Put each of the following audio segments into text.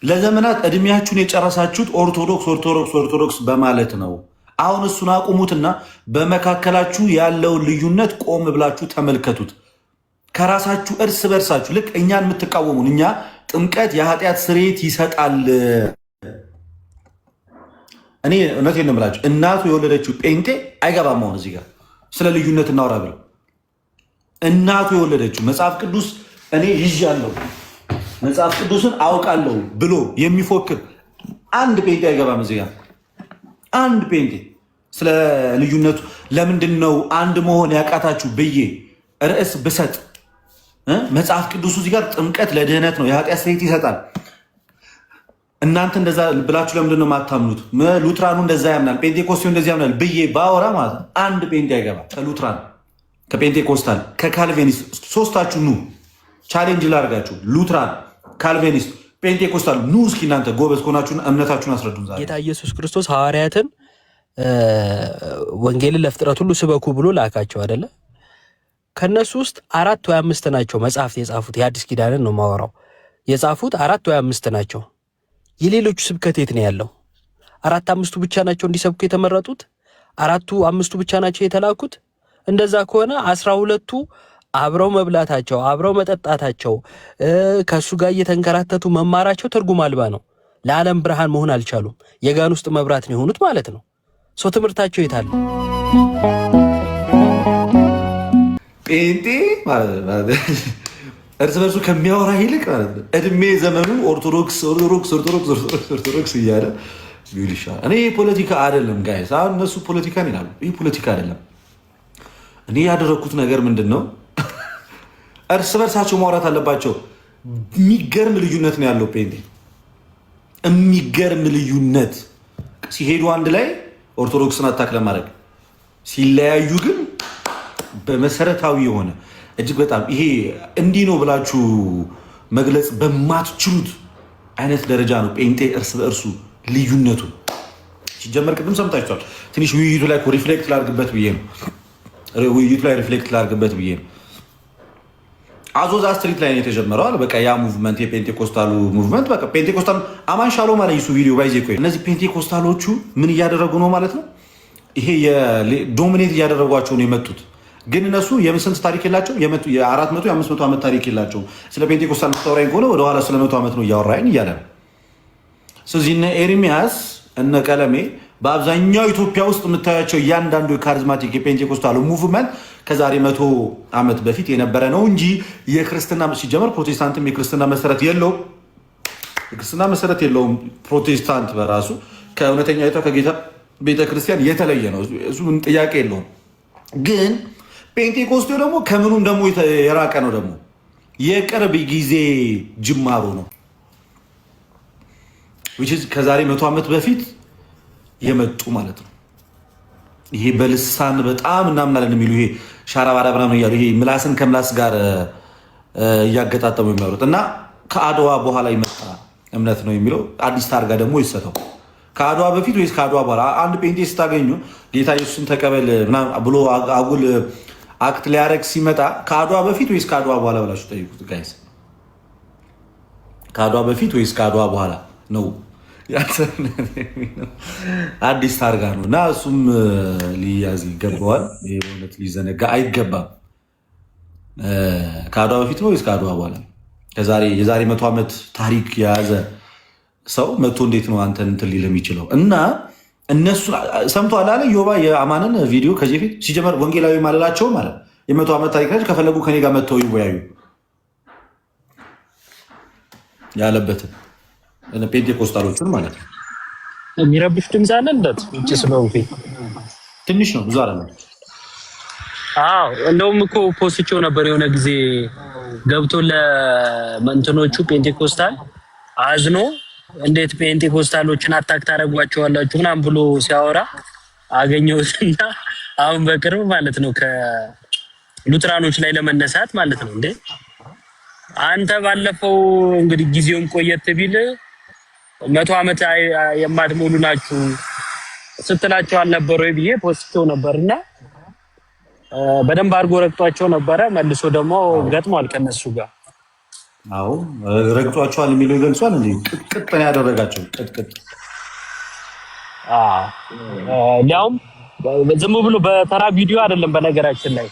ለዘመናት እድሜያችሁን የጨረሳችሁት ኦርቶዶክስ በማለት ነው። አሁን እሱን አቁሙትና በመካከላችሁ ያለውን ልዩነት ቆም ብላችሁ ተመልከቱት። ከራሳችሁ እርስ በርሳችሁ ልክ እኛን የምትቃወሙን እኛ ጥምቀት የኃጢአት ስርየት ይሰጣል። እኔ እውነቴን ነው የምላችሁ፣ እናቱ የወለደችው ጴንጤ አይገባም። አሁን እዚህ ጋር ስለ ልዩነት እናውራ ብለው እናቱ የወለደችው መጽሐፍ ቅዱስ እኔ ይዣለሁ መጽሐፍ ቅዱስን አውቃለሁ ብሎ የሚፎክር አንድ ጴንጤ አይገባም እዚህ ጋር። አንድ ጴንጤ ስለ ልዩነቱ ለምንድን ነው አንድ መሆን ያቃታችሁ ብዬ ርዕስ ብሰጥ መጽሐፍ ቅዱሱ እዚህ ጋር ጥምቀት ለድህነት ነው የኃጢአት ስርየት ይሰጣል፣ እናንተ እንደዛ ብላችሁ ለምንድን ነው የማታምኑት? ሉትራኑ እንደዛ ያምናል፣ ጴንጤኮስቴው እንደዚህ ያምናል ብዬ ባወራ ማለት ነው አንድ ጴንጤ አይገባም። ከሉትራን ከጴንጤኮስታል ከካልቬኒስት ሶስታችሁ ኑ ቻሌንጅ ላርጋችሁ። ሉትራን፣ ካልቬኒስት፣ ጴንጤኮስታል ኑ እስኪ እናንተ ጎበዝ ከሆናችሁን እምነታችሁን አስረዱን። ዛሬ ጌታ ኢየሱስ ክርስቶስ ሐዋርያትን ወንጌልን ለፍጥረት ሁሉ ስበኩ ብሎ ላካቸው አይደለ? ከነሱ ውስጥ 4 ወይ 5 ናቸው መጽሐፍት የጻፉት። የአዲስ ኪዳንን ነው ማወራው። የጻፉት 4 ወይ 5 ናቸው። የሌሎቹ ስብከት የት ነው ያለው? 4-5ቱ ብቻ ናቸው እንዲሰብኩ የተመረጡት? 4-5ቱ ብቻ ናቸው የተላኩት? እንደዛ ከሆነ 12ቱ አብረው መብላታቸው አብረው መጠጣታቸው ከሱ ጋር እየተንከራተቱ መማራቸው ትርጉም አልባ ነው። ለዓለም ብርሃን መሆን አልቻሉም። የጋን ውስጥ መብራት ነው የሆኑት ማለት ነው። ሰው ትምህርታቸው የታለ? ጴንጤ ማለት እርስ በርሱ ከሚያወራ ይልቅ ማለት ነው እድሜ ዘመኑ ኦርቶዶክስ እያለ ቢውል ይሻላል። እኔ ፖለቲካ አይደለም ጋይስ። አሁን እነሱ ፖለቲካን ይላሉ። ይህ ፖለቲካ አይደለም። እኔ ያደረግኩት ነገር ምንድን ነው? እርስ በርሳቸው ማውራት አለባቸው። የሚገርም ልዩነት ነው ያለው ጴንጤ፣ የሚገርም ልዩነት። ሲሄዱ አንድ ላይ ኦርቶዶክስን አታክ ለማድረግ ሲለያዩ ግን በመሰረታዊ የሆነ እጅግ በጣም ይሄ እንዲህ ነው ብላችሁ መግለጽ በማትችሉት አይነት ደረጃ ነው ጴንጤ እርስ በእርሱ ልዩነቱ ሲጀመር። ቅድም ሰምታችኋል። ትንሽ ውይይቱ ላይ ሪፍሌክት ላድርግበት ብዬ ነው አዞዛ ስትሪት ላይ የተጀመረዋል። በቃ ያ ሙቭመንት የፔንቴኮስታሉ ሙቭመንት በቃ ፔንቴኮስታል አማን ሻሎ ማለት ይሱ ቪዲዮ ባይዜ ቆይ እነዚህ ፔንቴኮስታሎቹ ምን እያደረጉ ነው ማለት ነው? ይሄ ዶሚኔት እያደረጓቸው ነው የመጡት። ግን እነሱ የስንት ታሪክ የላቸው? የ400 የ500 ዓመት ታሪክ የላቸው። ስለ ፔንቴኮስታል ስታወራኝ ከሆነ ወደኋላ ስለ 100 ዓመት ነው እያወራኝ እያለ ነው። ስለዚህ እነ ኤርሚያስ እነ ቀለሜ በአብዛኛው ኢትዮጵያ ውስጥ የምታያቸው እያንዳንዱ የካሪዝማቲክ የፔንቴኮስታሉ ሙቭመንት ከዛሬ 100 ዓመት በፊት የነበረ ነው እንጂ የክርስትና ሲጀመር ፕሮቴስታንትም የክርስትና መሰረት የለውም። ፕሮቴስታንት በራሱ ከእውነተኛ ከጌታ ቤተክርስቲያን የተለየ ነው። እሱ ምን ጥያቄ የለውም። ግን ፔንቴኮስቴው ደግሞ ከምኑም ደግሞ የራቀ ነው። ደግሞ የቅርብ ጊዜ ጅማሮ ነው። ከዛሬ 100 ዓመት በፊት የመጡ ማለት ነው። ይሄ በልሳን በጣም እናምናለን የሚሉ ይሄ ሻራባራ ምናምን እያሉ ይሄ ምላስን ከምላስ ጋር እያገጣጠሙ የሚያወሩት እና ከአድዋ በኋላ ይመጣ እምነት ነው የሚለው አዲስ ታርጋ ደግሞ ይሰጠው። ከአድዋ በፊት ወይስ ከአድዋ በኋላ? አንድ ጴንጤ ስታገኙ ጌታ ኢየሱስን ተቀበል ብሎ አጉል አክት ሊያደርግ ሲመጣ ከአድዋ በፊት ወይስ ከአድዋ በኋላ ብላችሁ ጠይቁት ጋይስ። ከአድዋ በፊት ወይስ ከአድዋ በኋላ ነው? አዲስ ታርጋ ነው እና እሱም ሊያዝ ይገባዋል። በእውነት ሊዘነጋ አይገባም። ከአድዋ በፊት ነው ወይስ ከአድዋ በኋላ? የዛሬ 100 ዓመት ታሪክ የያዘ ሰው መቶ እንዴት ነው አንተን እንትን ሊል የሚችለው? እና እነሱ ሰምተዋል አለ ዮባ የአማንን ቪዲዮ ከዚህ በፊት ሲጀመር ወንጌላዊ ማለላቸው ማለት የ100 ዓመት ታሪክ ናቸው። ከፈለጉ ከኔ ጋር መጥተው ይወያዩ ያለበትን ፔንቴኮስታሎችን ማለት ነው። የሚረብሽ ድምፅ አለ እንደት ውጭ ስለሆንኩኝ ትንሽ ነው፣ ብዙ አይደለም። አዎ እንደውም እኮ ፖስቼው ነበር የሆነ ጊዜ ገብቶ ለመንተኖቹ ፔንቴኮስታል አዝኖ እንዴት ፔንቴኮስታሎችን አታክ ታደርጓቸዋላችሁ ምናምን ብሎ ሲያወራ አገኘሁትና አሁን በቅርብ ማለት ነው ከሉትራኖች ላይ ለመነሳት ማለት ነው። እንዴ አንተ ባለፈው እንግዲህ ጊዜውን ቆየት ቢል 100 ዓመት የማትሞሉ ናችሁ ስትላቸው አልነበረ ወይ ብዬ ፖስቴው ነበርና በደንብ አድርጎ ረግጧቸው ነበረ። መልሶ ደግሞ ገጥሟል ከነሱ ጋር አዎ ረግጧቸዋል የሚለው ይገልጿል እንጂ ቅጥቅጥ ነው ያደረጋቸው። ቅጥቅጥ ሊያውም ዝም ብሎ በተራ ቪዲዮ አይደለም። በነገራችን ላይ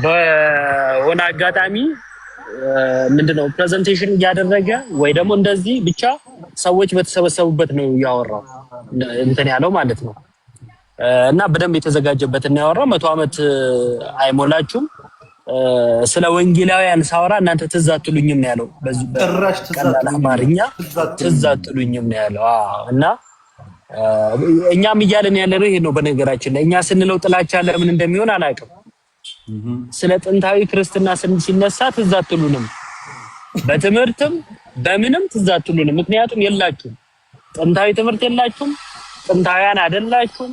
በሆነ አጋጣሚ ምንድነው ፕሬዘንቴሽን እያደረገ ወይ ደግሞ እንደዚህ ብቻ ሰዎች በተሰበሰቡበት ነው ያወራው እንትን ያለው ማለት ነው። እና በደንብ የተዘጋጀበት እና ያወራው 100 ዓመት አይሞላችሁም ስለ ወንጌላውያን ሳወራ እናንተ ትዝ አትሉኝም ነው ያለው። በዚህ በቀላል አማርኛ ትዝ አትሉኝም ነው ያለው። እና እኛም እያለን ያለነው ይሄ ነው። በነገራችን ላይ እኛ ስንለው ጥላቻ ለምን እንደሚሆን አላውቅም። ስለ ጥንታዊ ክርስትና ሲነሳ ትዝ አትሉንም፣ በትምህርትም በምንም ትዝ አትሉንም። ምክንያቱም የላችሁም፣ ጥንታዊ ትምህርት የላችሁም፣ ጥንታውያን አይደላችሁም።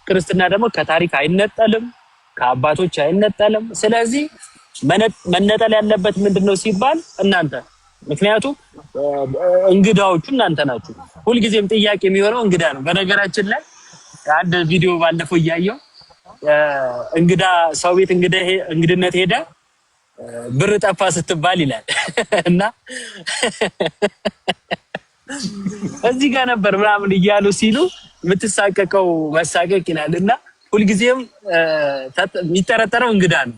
ክርስትና ደግሞ ከታሪክ አይነጠልም፣ ከአባቶች አይነጠልም። ስለዚህ መነጠል ያለበት ምንድነው ሲባል እናንተ፣ ምክንያቱም እንግዳዎቹ እናንተ ናችሁ። ሁልጊዜም ጥያቄ የሚሆነው እንግዳ ነው። በነገራችን ላይ አንድ ቪዲዮ ባለፈው እያየው እንግዳ ሰው ቤት እንግድነት ሄደ ብር ጠፋ ስትባል ይላል እና እዚህ ጋር ነበር ምናምን እያሉ ሲሉ የምትሳቀቀው መሳቀቅ ይላል እና ሁልጊዜም የሚጠረጠረው እንግዳ ነው።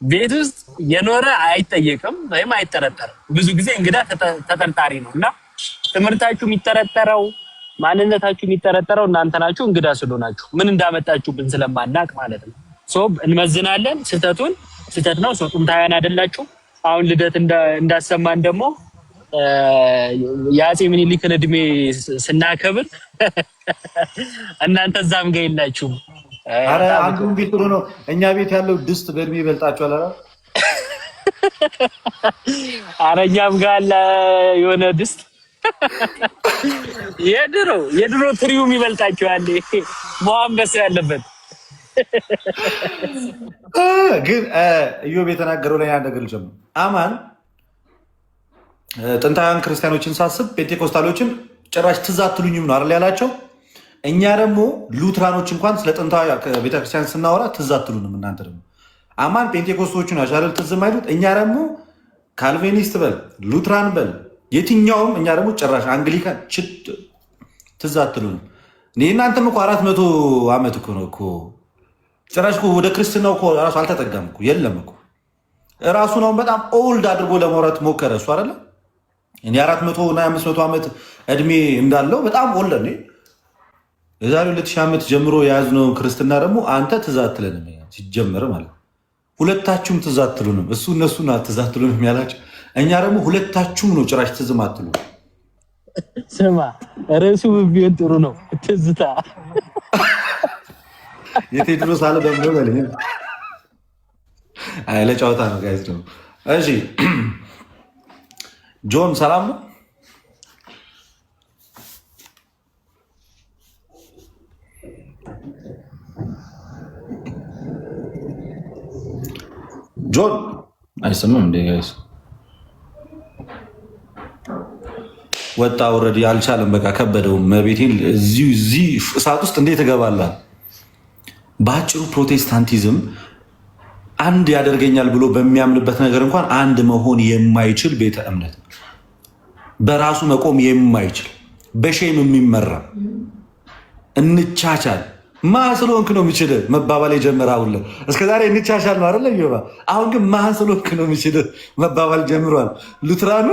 ቤት ውስጥ የኖረ አይጠየቅም ወይም አይጠረጠርም። ብዙ ጊዜ እንግዳ ተጠርጣሪ ነው እና ትምህርታችሁ የሚጠረጠረው ማንነታችሁ የሚጠረጠረው እናንተ ናችሁ፣ እንግዳ ስለሆናችሁ ምን እንዳመጣችሁብን ስለማናቅ ማለት ነው። እንመዝናለን። ስህተት ነው። ጥንታውያን አይደላችሁ። አሁን ልደት እንዳሰማን ደግሞ የአፄ ምኒልክን እድሜ ስናከብር እናንተ እዛም ጋር የላችሁም። አረ አንዱን ቤት ጥሩ ነው። እኛ ቤት ያለው ድስት በእድሜ ይበልጣችኋል። አረ እኛም ጋር አለ የሆነ ድስት የድሮ ትሪውም ይበልጣችኋል። ሞሐንበስ ያለበት ግን ኢዮብ የተናገረው ላይ አንድ ነገር ልጨምር። አማን ጥንታውያን ክርስቲያኖችን ሳስብ ፔንቴኮስታሎችን ጭራሽ ትዝ አትሉኝም ነው አይደል ያላቸው። እኛ ደግሞ ሉትራኖች እንኳን ስለ ጥንታዊ ቤተክርስቲያን ስናወራ ትዝ አትሉንም። እናንተ ደግሞ አማን ፔንቴኮስቶቹን አሻረል ትዝ የማይሉት እኛ ደግሞ ካልቬኒስት በል ሉትራን በል የትኛውም እኛ ደግሞ ጭራሽ አንግሊካን ትዝ አትሉንም። እናንተም እኮ 400 ዓመት እኮ ነው እኮ ጭራሽ እኮ ወደ ክርስትናው እኮ ራሱ አልተጠጋም እኮ የለም እኮ ራሱን አሁን በጣም ኦልድ አድርጎ ለማውራት ሞከረ እሱ አይደለ። እኔ 400 እና 500 ዓመት እድሜ እንዳለው በጣም ኦልድ ነው። የዛሬ 2000 ዓመት ጀምሮ የያዝነውን ክርስትና ደግሞ አንተ ትዝ አትለንም ሲጀመር ማለት ሁለታችሁም ትዝ አትሉንም። እሱ እነሱን ትዝ አትሉንም ያላቸው እኛ ደግሞ ሁለታችሁም ነው ጭራሽ ትዝ አትሉ። ስማ ርዕሱ ቢሆን ጥሩ ነው። ትዝታ የቴድሮስ አለ ደግሞ በለኝ። አይ ለጨዋታ ነው ጋይስ ነው። እሺ ጆን ሰላም ነው። ጆን አይሰማም እንዴ ጋይስ? ወጣ ኦልሬዲ አልቻለም። በቃ ከበደው። መቤቴን እዚህ እሳት ውስጥ እንዴት እገባለሁ? በአጭሩ ፕሮቴስታንቲዝም አንድ ያደርገኛል ብሎ በሚያምንበት ነገር እንኳን አንድ መሆን የማይችል ቤተ እምነት፣ በራሱ መቆም የማይችል በሼም የሚመራ እንቻቻል ማን ስለሆንክ ነው የሚችል መባባል የጀመረ አሁን እስከዛሬ እንቻቻል ነው አይደለ ይባ። አሁን ግን ማን ስለሆንክ ነው የሚችል መባባል ጀምሯል። ሉትራኑ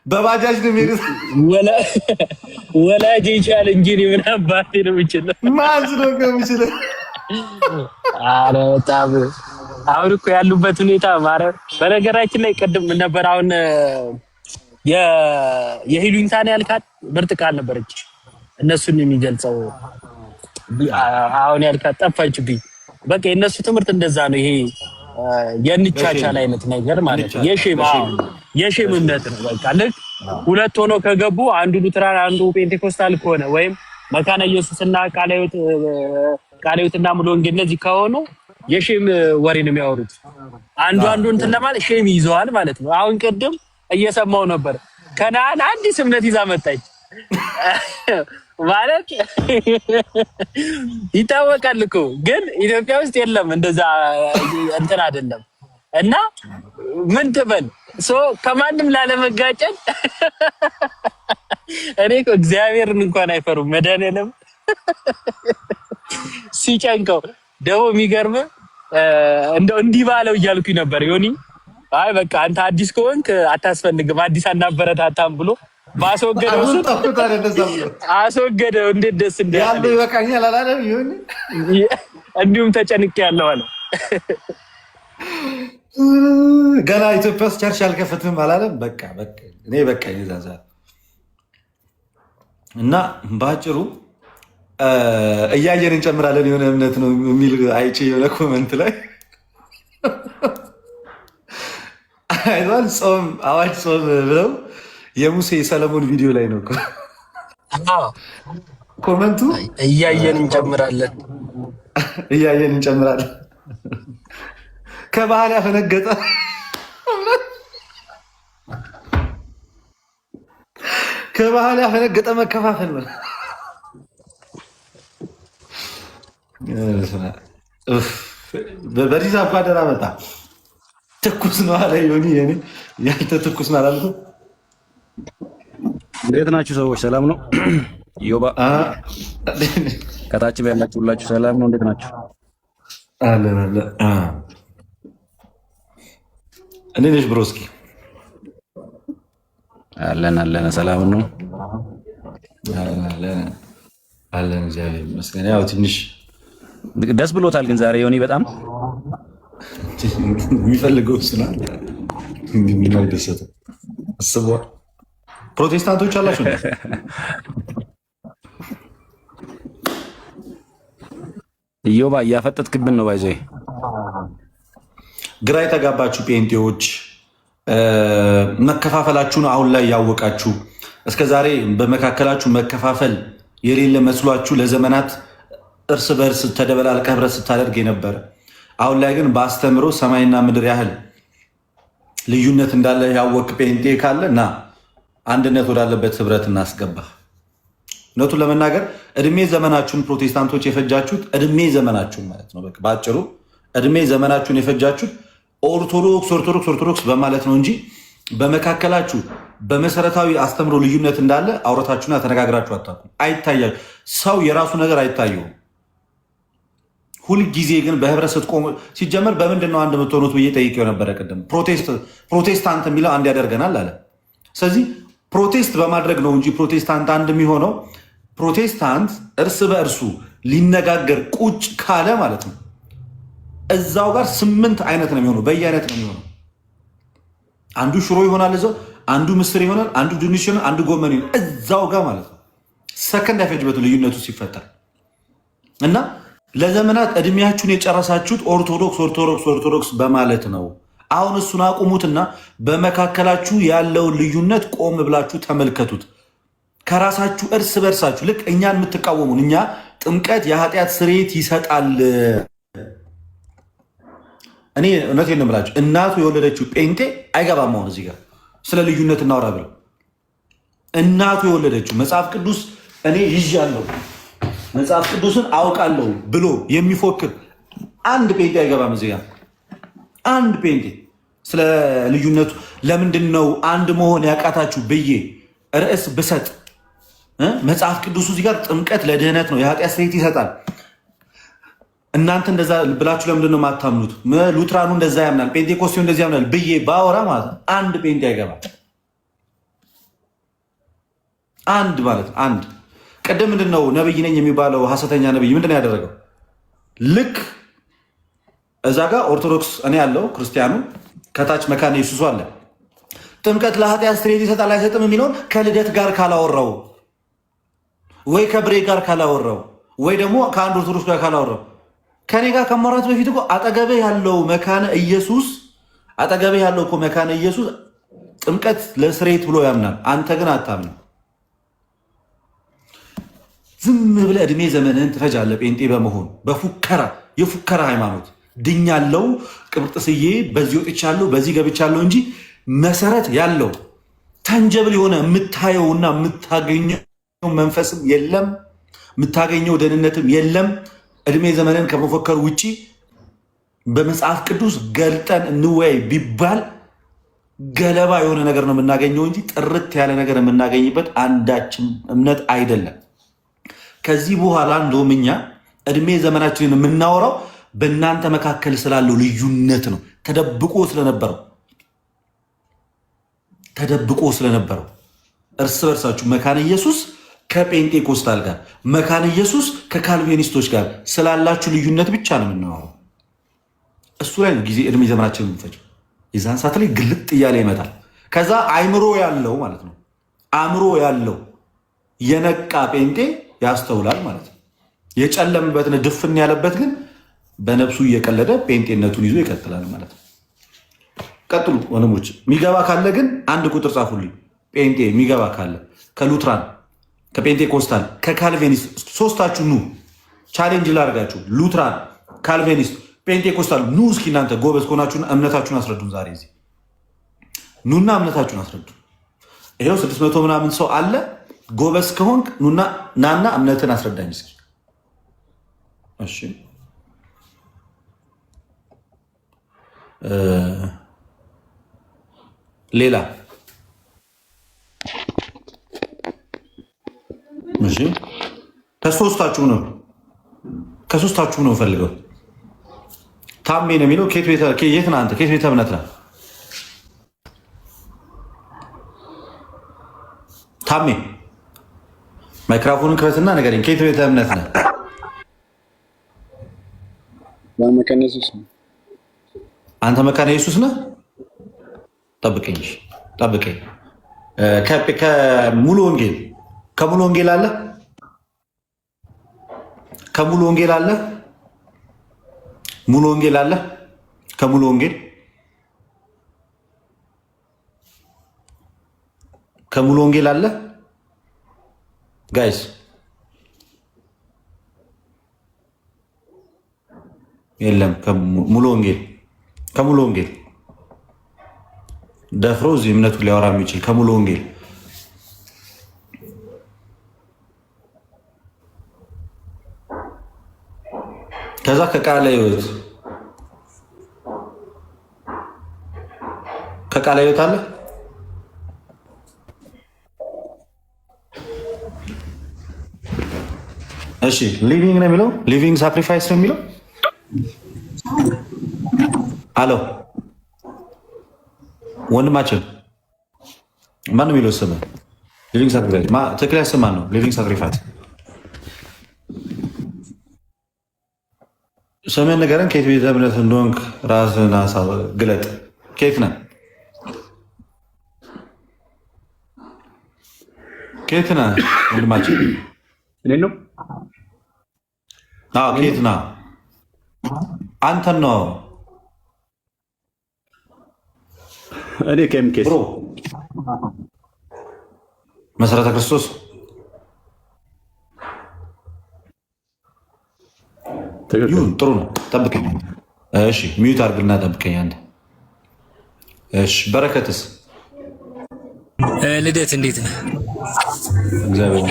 በባጃጅ ነው የሚሄዱት። ወላጅ ይቻል እንጂ ምን አባቴ ነው የሚችል ማን ስለሆንክ ነው የሚችል። ኧረ በጣም አሁን እኮ ያሉበት ሁኔታ ማለት በነገራችን ላይ ቅድም ነበር አሁን የሂሉኝታን ያልካት ምርጥ ቃል ነበረች እነሱን የሚገልጸው። አሁን ያልካት ጠፋችብኝ። በቃ የእነሱ ትምህርት እንደዛ ነው። ይሄ የንቻቻል አይነት ነገር ማለት ነው። የሼም እምነት ነው። በቃ ልክ ሁለት ሆኖ ከገቡ አንዱ ሉትራን አንዱ ፔንቴኮስታል ከሆነ ወይም መካነ ኢየሱስና ቃለ ሕይወትና ሙሉ ወንጌል እነዚህ ከሆኑ የሼም ወሬ ነው የሚያወሩት። አንዱ እንትን ለማለት ሼም ይዘዋል ማለት ነው። አሁን ቅድም እየሰማው ነበር ከነዓን አዲስ እምነት ይዛ መጣች ማለት ይታወቃል እኮ ግን ኢትዮጵያ ውስጥ የለም እንደዛ እንትን አይደለም። እና ምን ትበል ከማንም ላለመጋጨት እኔ እኮ እግዚአብሔርን እንኳን አይፈሩም። መድኃኒዓለም ሲጨንቀው ደግሞ የሚገርም እንደው እንዲህ ባለው እያልኩኝ ነበር ዮኒ። አይ በቃ አንተ አዲስ ከሆንክ አታስፈልግም፣ አዲስ አናበረታታም ብሎ ባስወገደው አስወገደው። እንዴት ደስ ያለው ይበቃኛል አላለም ዮኒ። እንዲሁም ተጨንቄ ያለው አለ። ገና ኢትዮጵያ ውስጥ ቸርች አልከፈትም አላለም። በቃ እኔ በቃ ይዛዛ እና በአጭሩ እያየን እንጨምራለን። የሆነ እምነት ነው የሚል አይቼ የሆነ ኮመንት ላይ አይዟል ጾም አዋጅ ጾም ብለው የሙሴ የሰለሞን ቪዲዮ ላይ ነው ኮመንቱ። እያየን እንጨምራለን እያየን እንጨምራለን። ከባህል ያፈነገጠ ከባህል ያፈነገጠ መከፋፈል ነው። በዲዛ እኮ አደራ መጣ። ትኩስ ነው አለ ዮኒ። ያንተ ትኩስ ነው አላልኩም? እንዴት ናችሁ ሰዎች? ሰላም ነው? ዮባ ከታች ያላችሁ ሁላችሁ ሰላም ነው? እንዴት ናችሁ? አለን አለ እኔ ነሽ ብሮስኪ አለን ሰላም ነው አለን። እግዚአብሔር ይመስገን። ያው ትንሽ ደስ ብሎታል ግን ዛሬ ዮኒ በጣም የሚፈልገው ስና የሚደሰተው አስበዋል። ፕሮቴስታንቶች አላችሁ ዮባ እያፈጠጥክብን ነው ባይዘይ ግራ የተጋባችሁ ጴንጤዎች መከፋፈላችሁን አሁን ላይ ያወቃችሁ፣ እስከዛሬ በመካከላችሁ መከፋፈል የሌለ መስሏችሁ ለዘመናት እርስ በእርስ ተደበላልቀ ህብረት ስታደርግ የነበረ፣ አሁን ላይ ግን በአስተምሮ ሰማይና ምድር ያህል ልዩነት እንዳለ ያወቅ ጴንጤ ካለ እና አንድነት ወዳለበት ህብረት እናስገባ። እውነቱን ለመናገር እድሜ ዘመናችሁን ፕሮቴስታንቶች የፈጃችሁት እድሜ ዘመናችሁን ማለት ነው። በአጭሩ እድሜ ዘመናችሁን የፈጃችሁት ኦርቶዶክስ በማለት ነው እንጂ በመካከላችሁ በመሰረታዊ አስተምሮ ልዩነት እንዳለ አውረታችሁና ተነጋግራችሁ አታውቁም። አይታያችሁ። ሰው የራሱ ነገር አይታየውም። ሁልጊዜ ግን በህብረት ስትቆሙ ሲጀመር በምንድን ነው አንድ የምትሆኑት ብዬ ጠይቄው ነበረ ቅድም። ፕሮቴስታንት የሚለው አንድ ያደርገናል አለ። ስለዚህ ፕሮቴስት በማድረግ ነው እንጂ ፕሮቴስታንት አንድ የሚሆነው ፕሮቴስታንት እርስ በእርሱ ሊነጋገር ቁጭ ካለ ማለት ነው እዛው ጋር 8 አይነት ነው የሚሆነው፣ በየአይነት ነው የሚሆነው። አንዱ ሽሮ ይሆናል እዛው፣ አንዱ ምስር ይሆናል፣ አንዱ ድንች ይሆናል፣ አንዱ ጎመን ይሆናል እዛው ጋር ማለት ነው። ሰከንድ አይፈጅበት ልዩነቱ ሲፈጠር እና ለዘመናት እድሜያችሁን የጨረሳችሁት ኦርቶዶክስ በማለት ነው። አሁን እሱን አቁሙትና በመካከላችሁ ያለውን ልዩነት ቆም ብላችሁ ተመልከቱት። ከራሳችሁ እርስ በርሳችሁ ልክ እኛን የምትቃወሙን እኛ ጥምቀት የኃጢአት ስርየት ይሰጣል። እኔ እውነቴን ነው የምላችሁ፣ እናቱ የወለደችው ጴንጤ አይገባም። አሁን እዚህ ጋር ስለ ልዩነት እናወራ ብለው እናቱ የወለደችው መጽሐፍ ቅዱስ እኔ ይዣለሁ መጽሐፍ ቅዱስን አውቃለሁ ብሎ የሚፎክር አንድ ጴንጤ አይገባም እዚህ ጋር። አንድ ጴንጤ ስለ ልዩነቱ ለምንድን ነው አንድ መሆን ያቃታችሁ ብዬ ርዕስ ብሰጥ መጽሐፍ ቅዱሱ እዚህ ጋር ጥምቀት ለድህነት ነው የኃጢአት ስርየት ይሰጣል፣ እናንተ እንደዛ ብላችሁ ለምንድን ነው የማታምኑት? ሉትራኑ እንደዛ ያምናል፣ ጴንጤኮስቴው እንደዚህ ያምናል ብዬ ባወራ ማለት ነው አንድ ጴንጤ አይገባም። አንድ ማለት አንድ ቅድም ምንድን ነው ነብይ ነኝ የሚባለው ሐሰተኛ ነብይ ምንድን ነው ያደረገው? ልክ እዛ ጋር ኦርቶዶክስ እኔ ያለው ክርስቲያኑ ከታች መካነ ኢየሱስ አለ። ጥምቀት ለኃጢአት ስርየት ይሰጣል አይሰጥም የሚለውን ከልደት ጋር ካላወራው ወይ ከብሬ ጋር ካላወራው ወይ ደግሞ ከአንድ ኦርቶዶክስ ጋር ካላወራው ከኔ ጋር ከማውራት በፊት እኮ አጠገቤ ያለው መካነ ኢየሱስ ጥምቀት ለስርየት ብሎ ያምናል። አንተ ግን አታምንም። ዝም ብለህ እድሜ ዘመንህን ትፈጃለህ ጴንጤ በመሆን የፉከራ ሃይማኖት ድኛለው፣ ቅብርጥስዬ በዚህ ወጥቻለሁ በዚህ ገብቻለሁ እንጂ መሰረት ያለው ታንጀብል የሆነ የምታየውና የምታገኘው መንፈስም የለም፣ የምታገኘው ደህንነትም የለም። እድሜ ዘመንን ከመፎከር ውጭ በመጽሐፍ ቅዱስ ገልጠን እንወያይ ቢባል ገለባ የሆነ ነገር ነው የምናገኘው እንጂ ጥርት ያለ ነገር የምናገኝበት አንዳችም እምነት አይደለም። ከዚህ በኋላ እንደውም እኛ እድሜ ዘመናችንን የምናወራው በእናንተ መካከል ስላለው ልዩነት ነው። ተደብቆ ስለነበረው እርስ በርሳችሁ መካነ ኢየሱስ ከጴንጤኮስታል ጋር፣ መካነ ኢየሱስ ከካልቬኒስቶች ጋር ስላላችሁ ልዩነት ብቻ ነው የምናወራው። እሱ ላይ ነው ጊዜ እድሜ ዘመናችን የምንፈጀው። የዛን ሰዓት ላይ ግልጥ እያለ ይመጣል። ከዛ አእምሮ ያለው ማለት ነው አእምሮ ያለው የነቃ ጴንጤ ያስተውላል ማለት ነው። የጨለምበትን ድፍን ያለበት ግን በነፍሱ እየቀለደ ጴንጤነቱን ይዞ ይቀጥላል ማለት ነው። ቀጥሉ ወንድሞች። የሚገባ ካለ ግን አንድ ቁጥር ጻፉልኝ። ጴንጤ የሚገባ ካለ ከሉትራን፣ ከጴንጤኮስታል፣ ከካልቬኒስት ሶስታችሁ ኑ። ቻሌንጅ ላርጋችሁ። ሉትራን፣ ካልቬኒስት፣ ጴንጤኮስታል ኑ። እስኪ እናንተ ጎበዝ ከሆናችሁን እምነታችሁን አስረዱን። ዛሬ እዚህ ኑና እምነታችሁን አስረዱ። ይሄው 600 ምናምን ሰው አለ። ጎበዝ ከሆንክ ኑና ናና እምነትን አስረዳኝ እስኪ። እሺ ሌላ እሺ ከሶስታችሁ ነው ፈልገው። ታሜ ነው የሚለው የት ነህ አንተ? ከየት ቤተ እምነት ነህ ታሜ? ማይክሮፎኑን ክፈትና ንገረኝ። ከየት ቤተ እምነት ነህ? መካነ ኢየሱስ ነው። አንተ መካነ ኢየሱስ ነህ? ጠብቀኝ። ከሙሉ ወንጌል አለ? ሙሉ ወንጌል አለ? ጋይስ የለም። ሙሉ ወንጌል ደፍሮ እዚህ እምነቱን ሊያወራ የሚችል ከሙሉ ወንጌል ከዛ ከቃለ ሕይወት አለ? እሺ ሊቪንግ ነው የሚለው? ሊቪንግ ሳክሪፋይስ ነው የሚለው? አሎ ወንድማችን ማን ነው የሚለው? ስም ሊቪንግ ሳክሪፋይስ ትክክለኛ ስም ማን ነው? ሊቪንግ ሳክሪፋይስ ስምህን ንገረን። ከየት ቤተ እምነት እንደሆንክ ራስህን ግለጥ። ከየት ነህ? ወንድማችን? እኔ ነው። ከየት ነህ? አንተን ነው። እኔ ከኤምኬስ ብሮ መሰረተ ክርስቶስ ይሁን። ጥሩ ነው። ጠብቀኝ። እሺ ሚዩት አድርግና ጠብቀኝ አንተ። እሺ በረከትስ? ልደት እንዴት ነህ? እግዚአብሔር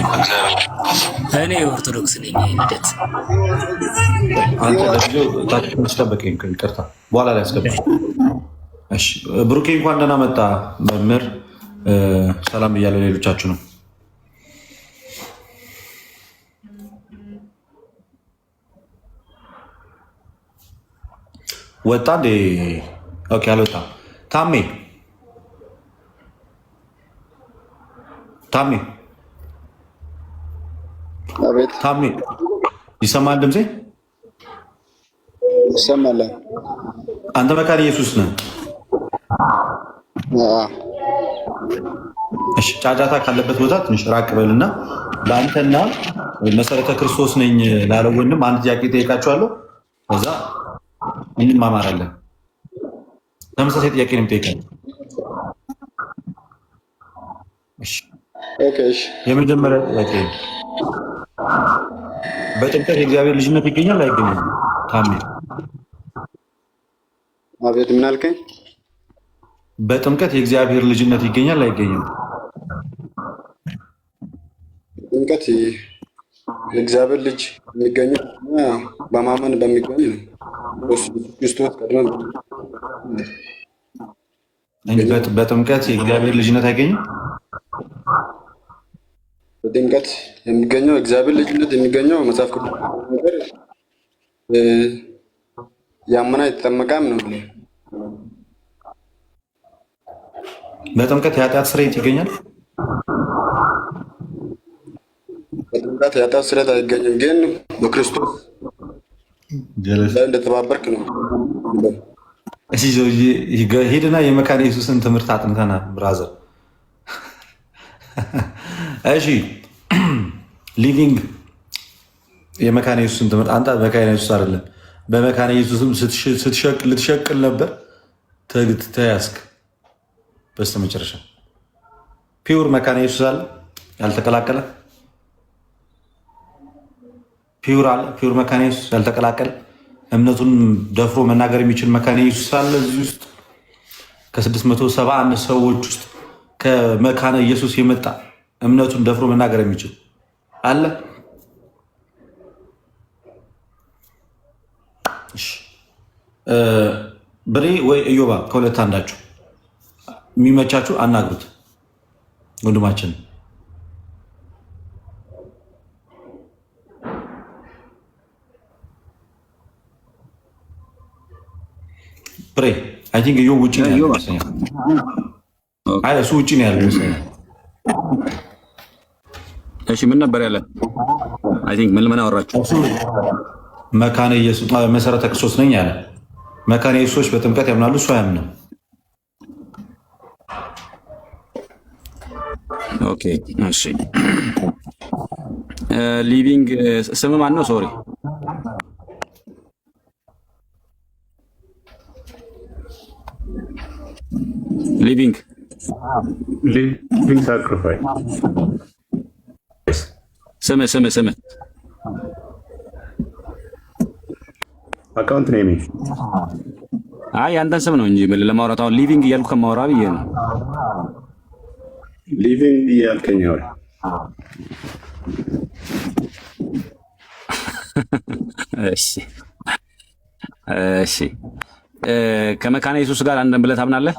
እኔ ኦርቶዶክስ ነኝ። ልደት አንተ ለጊዜው ታክሲ ጠብቀኝ። ይቅርታ በኋላ ላይ አስገባ። እሺ ብሩኬ እንኳን ደህና መጣ መምህር። ሰላም እያለ ሌሎቻችሁ ነው። ወጣ እንዴ? ኦኬ አልወጣም። ታሜ አቤት። ታሜ ይሰማል? ድምጼ ይሰማል? አንተ መካነ ኢየሱስ ነህ? እሺ ጫጫታ ካለበት ቦታ ትንሽ ራቅ በልና ለአንተና መሰረተ ክርስቶስ ነኝ ላለው ወንድም አንድ ጥያቄ ጠይቃችኋለሁ። ከዛ እንማማራለን። ተመሳሳይ ጥያቄ ነው የምጠይቀው። እሺ የመጀመሪያ ጥያቄ በጥምቀት የእግዚአብሔር ልጅነት ይገኛል አይገኝም? ታሜ አቤት። ምን አልከኝ? በጥምቀት የእግዚአብሔር ልጅነት ይገኛል አይገኝም? ጥምቀት የእግዚአብሔር ልጅ የሚገኘው በማመን በሚገኝ ነው። ክርስቶስ ቀድሞ እንጂ በጥምቀት የእግዚአብሔር ልጅነት አይገኝም። በጥምቀት የሚገኘው እግዚአብሔር ልጅነት የሚገኘው መጽሐፍ ቅዱስ ነገር ያመና የተጠመቀም ነው። በጥምቀት የኃጢአት ስርየት ይገኛል። በጥምቀት የኃጢአት ስርየት አይገኝም፣ ግን በክርስቶስ ላይ እንደተባበርክ ነው። እሺ ሄድና የመካነ ኢየሱስን ትምህርት አጥንተና ብራዘር። እሺ ሊቪንግ የመካነ ኢየሱስን ትምህርት አንተ መካነ ኢየሱስ አይደለም፣ በመካነ ኢየሱስም ልትሸቅል ነበር ተያዝክ። በስተመጨረሻ ፒውር መካነ ኢየሱስ አለ ያልተቀላቀለ ፒውር አለ። ፒውር መካነ ኢየሱስ ያልተቀላቀለ እምነቱን ደፍሮ መናገር የሚችል መካነ ኢየሱስ አለ። እዚህ ውስጥ ከ671 ሰዎች ውስጥ ከመካነ ኢየሱስ የመጣ እምነቱን ደፍሮ መናገር የሚችል አለ። ብሬ ወይ እዮባ ከሁለት አንዳችሁ የሚመቻችሁ አናግሩት ወንድማችን። ብሬ አይ ቲንክ እዮ ውጭ ነው ያለው መሰለኝ። አይ እሱ ውጭ ነው ያለው መሰለኝ። እሺ ምን ነበር ያለ? አይ ቲንክ ምን አወራችሁ? መካነ ኢየሱስ መሰረተ ክርስቶስ ነኝ ያለ። መካነ ኢየሱሶች በጥምቀት ያምናሉ፣ እሱ አያምንም። ኦኬ እሺ። ሊቪንግ ስም ማን ነው? ሶሪ ሊቪንግ ሳክሪፋይስ ስም አካውንት ኔም። አይ አንተን ስም ነው እንጂ ለማውራት አሁን ሊቪንግ እያልኩ ከማውራ ብዬ ነው። ሊቪንግ እያልከኝ ነው። እሺ ከመካነ ኢየሱስ ጋር አንድ ብለህ ታምናለህ?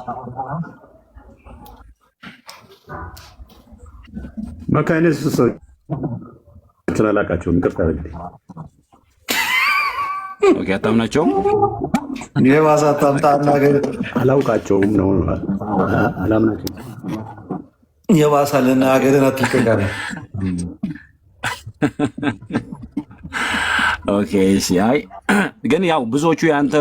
መካነ ኢየሱስ ሰዎችን አላውቃቸውም፣ ይቅርታ አድርግልኝ። ኦኬ አታምናቸውም? የባሰ አታምጣና አላውቃቸውም ነው አላምናቸውም። የባሰ ልናገርን አትልቀቃለ። ኦኬ እሺ። አይ ግን ያው ብዙዎቹ የአንተ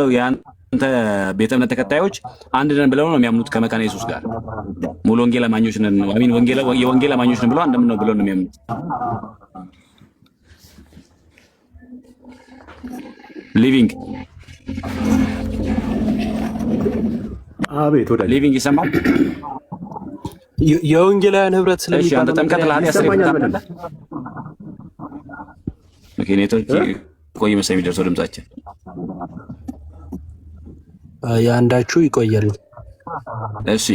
ቤተ እምነት ተከታዮች አንድ ነን ብለው ነው የሚያምኑት ከመካነ ኢየሱስ ጋር። ሙሉ ወንጌል አማኞች ነን የወንጌል አማኞች ነን ብለው አንድ ነው ብለው ነው የሚያምኑት። ሊቪንግ አቤት ወዳጅ ሊቪንግ ይሰማል። የወንጌላውያን ህብረት ስለሚባል አንተ ጥምቀት ለኃጢአት ስርየት ታምናለህ? ኦኬ ኔትወርክ ቆይ መሰለኝ የሚደርሰው ድምጻችን የአንዳችሁ ይቆያል። እሺ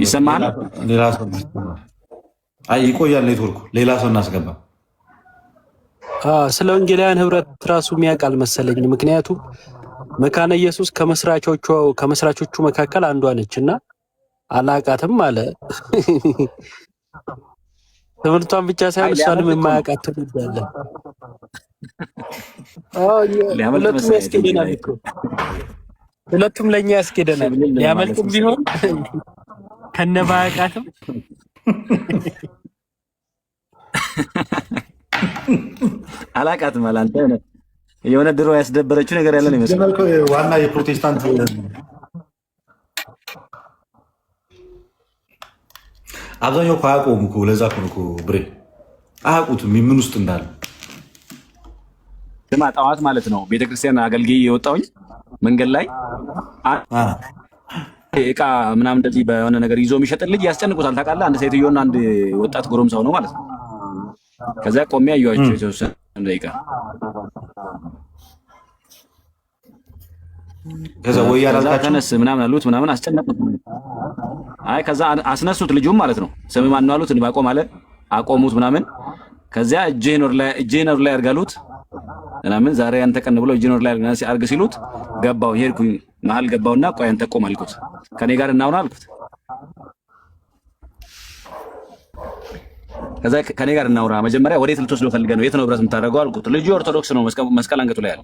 ይሰማል። ሌላ ሰው አይ ይቆያል ኔትወርኩ። ሌላ ሰው እናስገባ። ስለ ወንጌላውያን ህብረት ራሱ የሚያውቃል መሰለኝ። ምክንያቱም መካነ ኢየሱስ ከመስራቾቹ መካከል አንዷ ነች እና አላቃትም አለ። ትምህርቷን ብቻ ሳይሆን እሷንም የማያውቃት ትውልድ አለ። ሁለቱም ያስኬደናል እኮ ሁለቱም ለእኛ ያስኬደናል። ሊያመልጥም ቢሆን ከነባያቃትም አላቃትም አለ። አንተ የሆነ ድሮ ያስደበረችው ነገር ያለ ነው ይመስላል። ዋና የፕሮቴስታንት አብዛኛው እኮ አያውቀውም እኮ። ለዛ እኮ ብሬ አያውቁትም ምን ውስጥ እንዳለ። ስማ ጠዋት ማለት ነው ቤተክርስቲያን አገልግዬ የወጣሁኝ መንገድ ላይ እቃ ምናምን እንደዚህ በሆነ ነገር ይዞ የሚሸጥን ልጅ ያስጨንቁታል። ታውቃለህ? አንድ ሴትዮና አንድ ወጣት ጎረምሳው ነው ማለት ነው። ከዛ ቆሜ አየኋቸው የተወሰነ ደቂቃ። ከዛ ወይ ያላልካቸው ተነስ ምናምን አሉት ምናምን አስጨነቁት። አይ ከዛ አስነሱት ልጁም ማለት ነው። ስም ማን ነው አሉት። እንባቆም አለ። አቆሙት ምናምን። ከዚያ እጄን ወር ላይ አድርጋሉት። ምናምን ዛሬ አንተ ቀን ብሎ ጂኖር ላይ አርግ ሲሉት ገባው ሄድኩኝ መሀል ገባውና ቆይ አንተ ቆም አልኩት። ከኔ ጋር እናውራ አልኩት። ከዛ ከኔ ጋር እናውራ መጀመሪያ ወዴት ልትወስደው ፈልገህ ነው? የት ነው ብረት የምታደርገው አልኩት። ልጁ ኦርቶዶክስ ነው፣ መስቀል አንገቱ ላይ አለ።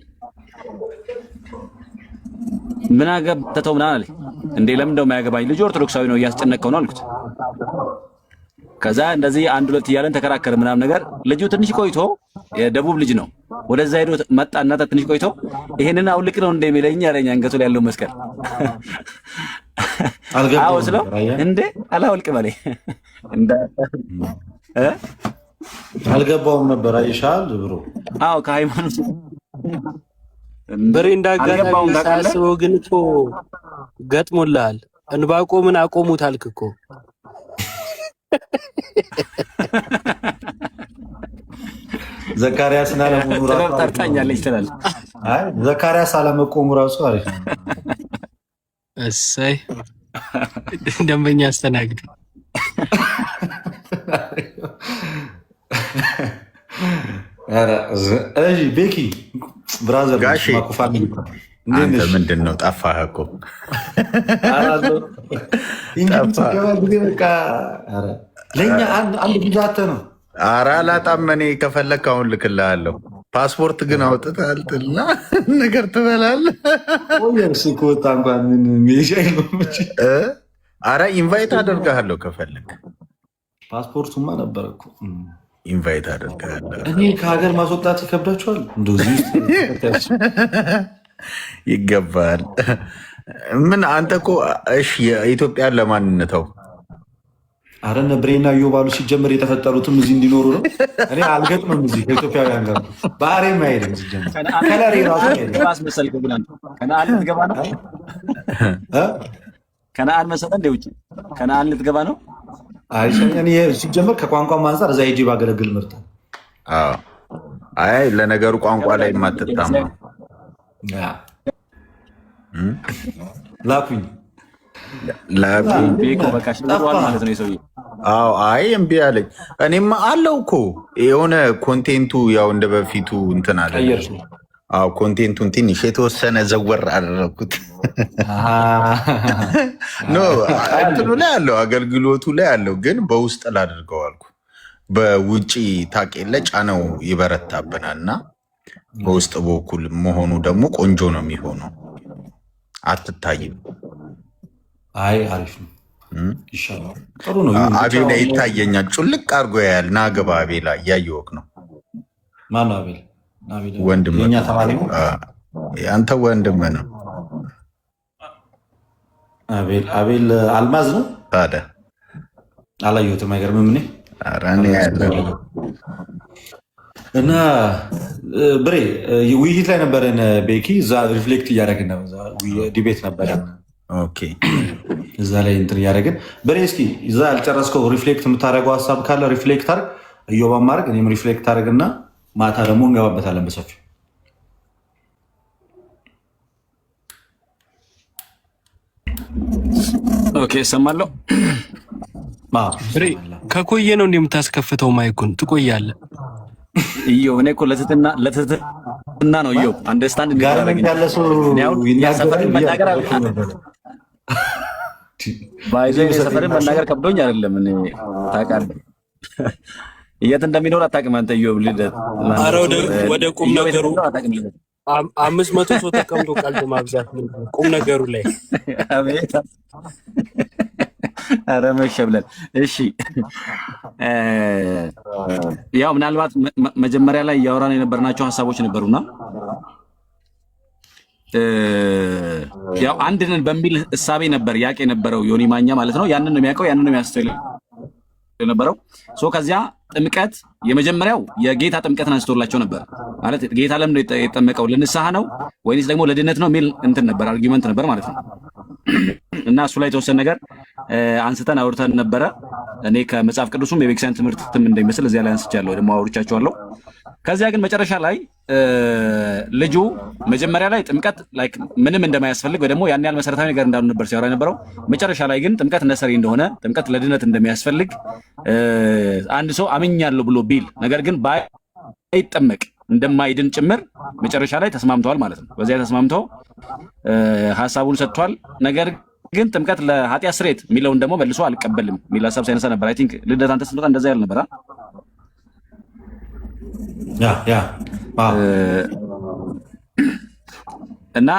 ምን አገባተው ምናምን አለኝ። እንዴ ለምን እንደው የማያገባኝ ልጁ ኦርቶዶክሳዊ ነው እያስጨነቀው ነው አልኩት። ከዛ እንደዚህ አንድ ሁለት እያለን ተከራከረ ምናምን ነገር። ልጁ ትንሽ ቆይቶ የደቡብ ልጅ ነው ወደዛ ሄዶ መጣና ትንሽ ቆይቶ ይሄንን አውልቅ ነው እንደሚለኝ አለኝ። አንገቱ ላይ ያለው መስቀል አዎ ስለው እንዴ አላውልቅም አለኝ። እንደ አልገባውም ነበር አይሻል ብሮ። አዎ ከሃይማኖት በሬ እንዳጋጣሚ ሳስበው ግን እኮ ገጥሞልሃል። እንባቆምን አቆሙት አልክ እኮ። ዘካርያስና ለሙኑ ራሱ ጠርታኛለች ትላለች። አይ ዘካርያስ አለመቆሙ ራሱ አሪፍ ነው። እሰይ ደንበኛ አስተናግዱ። እሺ ቤኪ ብራዘር ጋሼ አንተ ምንድን ነው ጠፋህ እኮ ለእኛ አንድ ብዛተ ነው። ኧረ አላጣም። እኔ ከፈለክ አሁን ልክልሃለሁ። ፓስፖርት ግን አውጥተሃልና ነገር ትበላለህ። ከወጣ እንኳን ምን ሚሊሻ ኧረ ኢንቫይት አደርግሃለሁ ከፈለክ። ፓስፖርቱማ ነበረ እኮ ኢንቫይት አደርግሃለሁ። እኔ ከሀገር ማስወጣት ይከብዳቸዋል። እንደዚህ ይገባል። ምን አንተ እኮ እሺ የኢትዮጵያን ለማንነተው አረ እነ ብሬና ዮባሉ ሲጀመር የተፈጠሩትም እዚህ እንዲኖሩ ነው። እኔ አልገጥምም እዚህ ከኢትዮጵያውያን ጋር ባህሬም አይሄድም። ሲጀመር ከለሬ ራሱ ከነአን ልትገባ ነው። ከነአን መሰለህ እንደ ውጭ ከነአን ልትገባ ነው። አይ ሲጀመር ከቋንቋም አንፃር እዛ ሄጄ ባገለግል ምርጥ። አይ ለነገሩ ቋንቋ ላይ የማትታማ ላኩኝ ማለት ነው የሰውዬው። አዎ አይ እምቢ አለኝ። እኔማ አለው እኮ የሆነ ኮንቴንቱ ያው እንደ በፊቱ እንትን አለ። አዎ ኮንቴንቱን ትንሽ የተወሰነ ዘወር አደረኩት። ኖ እንትኑ ላይ አለው አገልግሎቱ ላይ አለው፣ ግን በውስጥ ላድርገው አልኩ። በውጪ ታቄለ ጫነው ይበረታብናል እና በውስጥ በኩል መሆኑ ደግሞ ቆንጆ ነው የሚሆነው። አትታይም። አይ አሪፍ ነው ይሻላል። ጥሩ ነው። አቤላ ይታየኛል። ጩልቅ አድርጎ ያያል። ናገባ አቤላ እያየወቅ ነው። ማነው አቤል? ወንድም የኛ ተማሪ ነው። አንተ ወንድም ነው። አቤል አልማዝ ነው። ታዲያ አላየሁትም። አይገርምም? እኔ ኧረ እኔ ያለው እና ብሬ ውይይት ላይ ነበረን። ቤኪ እዛ ሪፍሌክት እያደረግን ነው። ዲቤት ነበረ። ኦኬ እዛ ላይ እንትን እያደረግን ብሬ፣ እስኪ እዛ ያልጨረስከው ሪፍሌክት የምታደርገው ሀሳብ ካለ ሪፍሌክት አድርግ። እዮባ ማድረግ እኔም ሪፍሌክት አድርግና ማታ ደግሞ እንገባበታለን በሰፊው። ኦኬ እሰማለሁ። ብሬ ከቆየ ነው እንደምታስከፍተው ማይኩን ትቆያለህ። እዮ እኔ እኮ ለትህትና ነው። እዮ አንደርስታንድ ጋርመንት ያለ ሰው የሰፈርን መናገር ከብዶኝ አይደለም። እኔ ታውቃለህ የት እንደሚኖር አታውቅም አንተ። እዮ ልደት ኧረ ወደ ቁም ነገሩ 500 ሰው ተቀምጦ ቀልድ ማብዛት ቁም ነገሩ ላይ አቤት። ኧረ መሸ ብለን እሺ። ያው ምናልባት መጀመሪያ ላይ እያወራን የነበርናቸው ሀሳቦች ነበሩና ያው አንድ ነን በሚል እሳቤ ነበር ያቄ የነበረው ዮኒ ማኛ ማለት ነው። ያንን ነው የሚያውቀው፣ ያንን ነው የሚያስተውለው የነበረው። ከዚያ ጥምቀት የመጀመሪያው የጌታ ጥምቀትን አንስቶላቸው ነበር ማለት ጌታ ለምን ነው የጠመቀው? ለንስሐ ነው ወይስ ደግሞ ለድነት ነው የሚል እንትን ነበር፣ አርጊመንት ነበር ማለት ነው። እና እሱ ላይ የተወሰነ ነገር አንስተን አውርተን ነበረ። እኔ ከመጽሐፍ ቅዱስም የቤተክርስቲያን ትምህርትም እንደሚመስል እዚያ ላይ አንስቻለሁ፣ ደግሞ አውርቻቸዋለሁ። ከዚያ ግን መጨረሻ ላይ ልጁ መጀመሪያ ላይ ጥምቀት ላይክ ምንም እንደማያስፈልግ ወይ ደግሞ ያን ያህል መሰረታዊ ነገር እንዳሉ ነበር ሲያወራ የነበረው። መጨረሻ ላይ ግን ጥምቀት ነሰሪ እንደሆነ፣ ጥምቀት ለድነት እንደሚያስፈልግ አንድ ሰው አምኛለሁ ብሎ ቢል ነገር ግን ባይጠመቅ እንደማይድን ጭምር መጨረሻ ላይ ተስማምተዋል ማለት ነው። በዚያ ተስማምተው ሐሳቡን ሰጥቷል። ነገር ግን ጥምቀት ለኃጢአት ስርየት የሚለውን ደግሞ መልሶ አልቀበልም የሚል ሐሳብ ሳይነሳ ነበር። አይ ቲንክ ልደት አንተ ስትመጣ እንደዛ ያል ነበር እና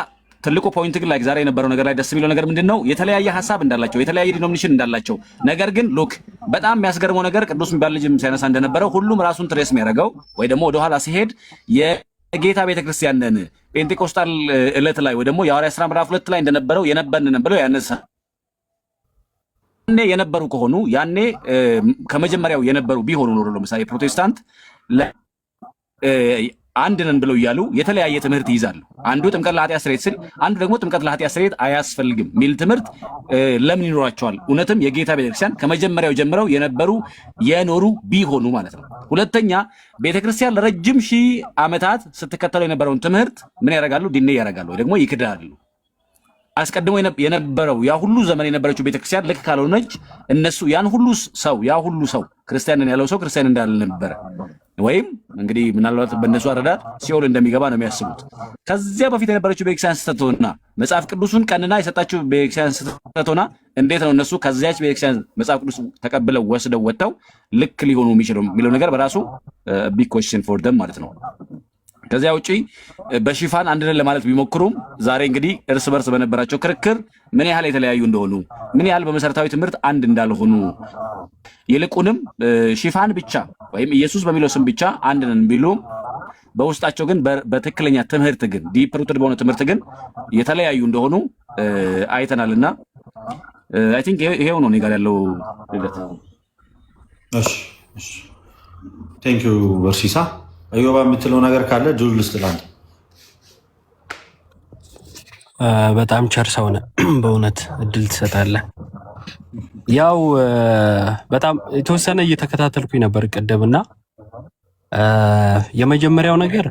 ትልቁ ፖይንት ግን ላይ ዛሬ የነበረው ነገር ላይ ደስ የሚለው ነገር ምንድነው? የተለያየ ሐሳብ እንዳላቸው የተለያየ ዲኖሚኔሽን እንዳላቸው፣ ነገር ግን ሉክ በጣም የሚያስገርመው ነገር ቅዱስ የሚባል ልጅም ሲያነሳ እንደነበረው ሁሉም ራሱን ትሬስ የሚያደርገው ወይ ደግሞ ወደኋላ ሲሄድ የጌታ ቤተክርስቲያንን ጴንጤቆስጣል ዕለት ላይ ወይ ደግሞ የሐዋርያት ሥራ ምዕራፍ 2 ላይ እንደነበረው የነበርን ብለው ያነሳ ያኔ የነበሩ ከሆኑ ያኔ ከመጀመሪያው የነበሩ ቢሆኑ ኖሮ ለምሳሌ ፕሮቴስታንት አንድ ነን ብለው እያሉ የተለያየ ትምህርት ይይዛሉ። አንዱ ጥምቀት ለኃጢአት ስርየት ሲል፣ አንዱ ደግሞ ጥምቀት ለኃጢአት ስርየት አያስፈልግም ሚል ትምህርት ለምን ይኖራቸዋል? እውነትም የጌታ ቤተክርስቲያን ከመጀመሪያው ጀምረው የነበሩ የኖሩ ቢሆኑ ማለት ነው። ሁለተኛ ቤተክርስቲያን ለረጅም ሺህ ዓመታት ስትከተለው የነበረውን ትምህርት ምን ያደርጋሉ? ዲኔ ያደርጋሉ ወይ ደግሞ ይክዳሉ። አስቀድሞ የነበረው ያ ሁሉ ዘመን የነበረችው ቤተክርስቲያን ልክ ካልሆነች እነሱ ያ ሁሉ ሰው ክርስቲያንን ያለው ሰው ክርስቲያን እንዳልነበረ ወይም እንግዲህ ምናልባት በእነሱ አረዳድ ሲኦል እንደሚገባ ነው የሚያስቡት። ከዚያ በፊት የነበረችው ቤተክርስቲያን ስህተት ሆና መጽሐፍ ቅዱሱን ቀንና የሰጣችው ቤተክርስቲያን ስህተት ሆና እንዴት ነው እነሱ ከዚያች ቤተክርስቲያን መጽሐፍ ቅዱስ ተቀብለው ወስደው ወጥተው ልክ ሊሆኑ የሚችለው የሚለው ነገር በራሱ ቢግ ኮስችን ፎር ደም ማለት ነው። ከዚያ ውጪ በሽፋን አንድ ነን ለማለት ቢሞክሩም ዛሬ እንግዲህ እርስ በርስ በነበራቸው ክርክር ምን ያህል የተለያዩ እንደሆኑ፣ ምን ያህል በመሰረታዊ ትምህርት አንድ እንዳልሆኑ፣ ይልቁንም ሽፋን ብቻ ወይም ኢየሱስ በሚለው ስም ብቻ አንድ ነን ቢሉም በውስጣቸው ግን በትክክለኛ ትምህርት ግን ዲፕ ሩትድ በሆነ ትምህርት ግን የተለያዩ እንደሆኑ አይተናልና አይ ቲንክ ይሄው ነው እኔ ጋር ያለው ልደት። እሺ ቴንክ ዩ በርሲሳ። አዮባ የምትለው ነገር ካለ ጆል ልስጥላንት። በጣም ቸር ሰው ነህ በእውነት እድል ትሰጣለህ። ያው በጣም የተወሰነ እየተከታተልኩኝ ነበር ቅድምና የመጀመሪያው ነገር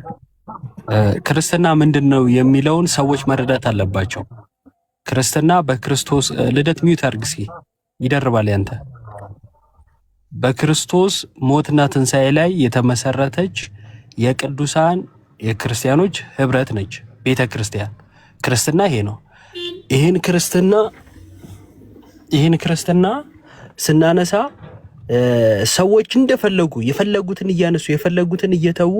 ክርስትና ምንድን ነው የሚለውን ሰዎች መረዳት አለባቸው። ክርስትና በክርስቶስ ልደት ሚዩት አድርግ እስኪ ይደርባል ያንተ በክርስቶስ ሞትና ትንሣኤ ላይ የተመሰረተች የቅዱሳን የክርስቲያኖች ህብረት ነች ቤተ ክርስቲያን። ክርስትና ይሄ ነው። ይህን ክርስትና ስናነሳ ሰዎች እንደፈለጉ የፈለጉትን እያነሱ የፈለጉትን እየተዉ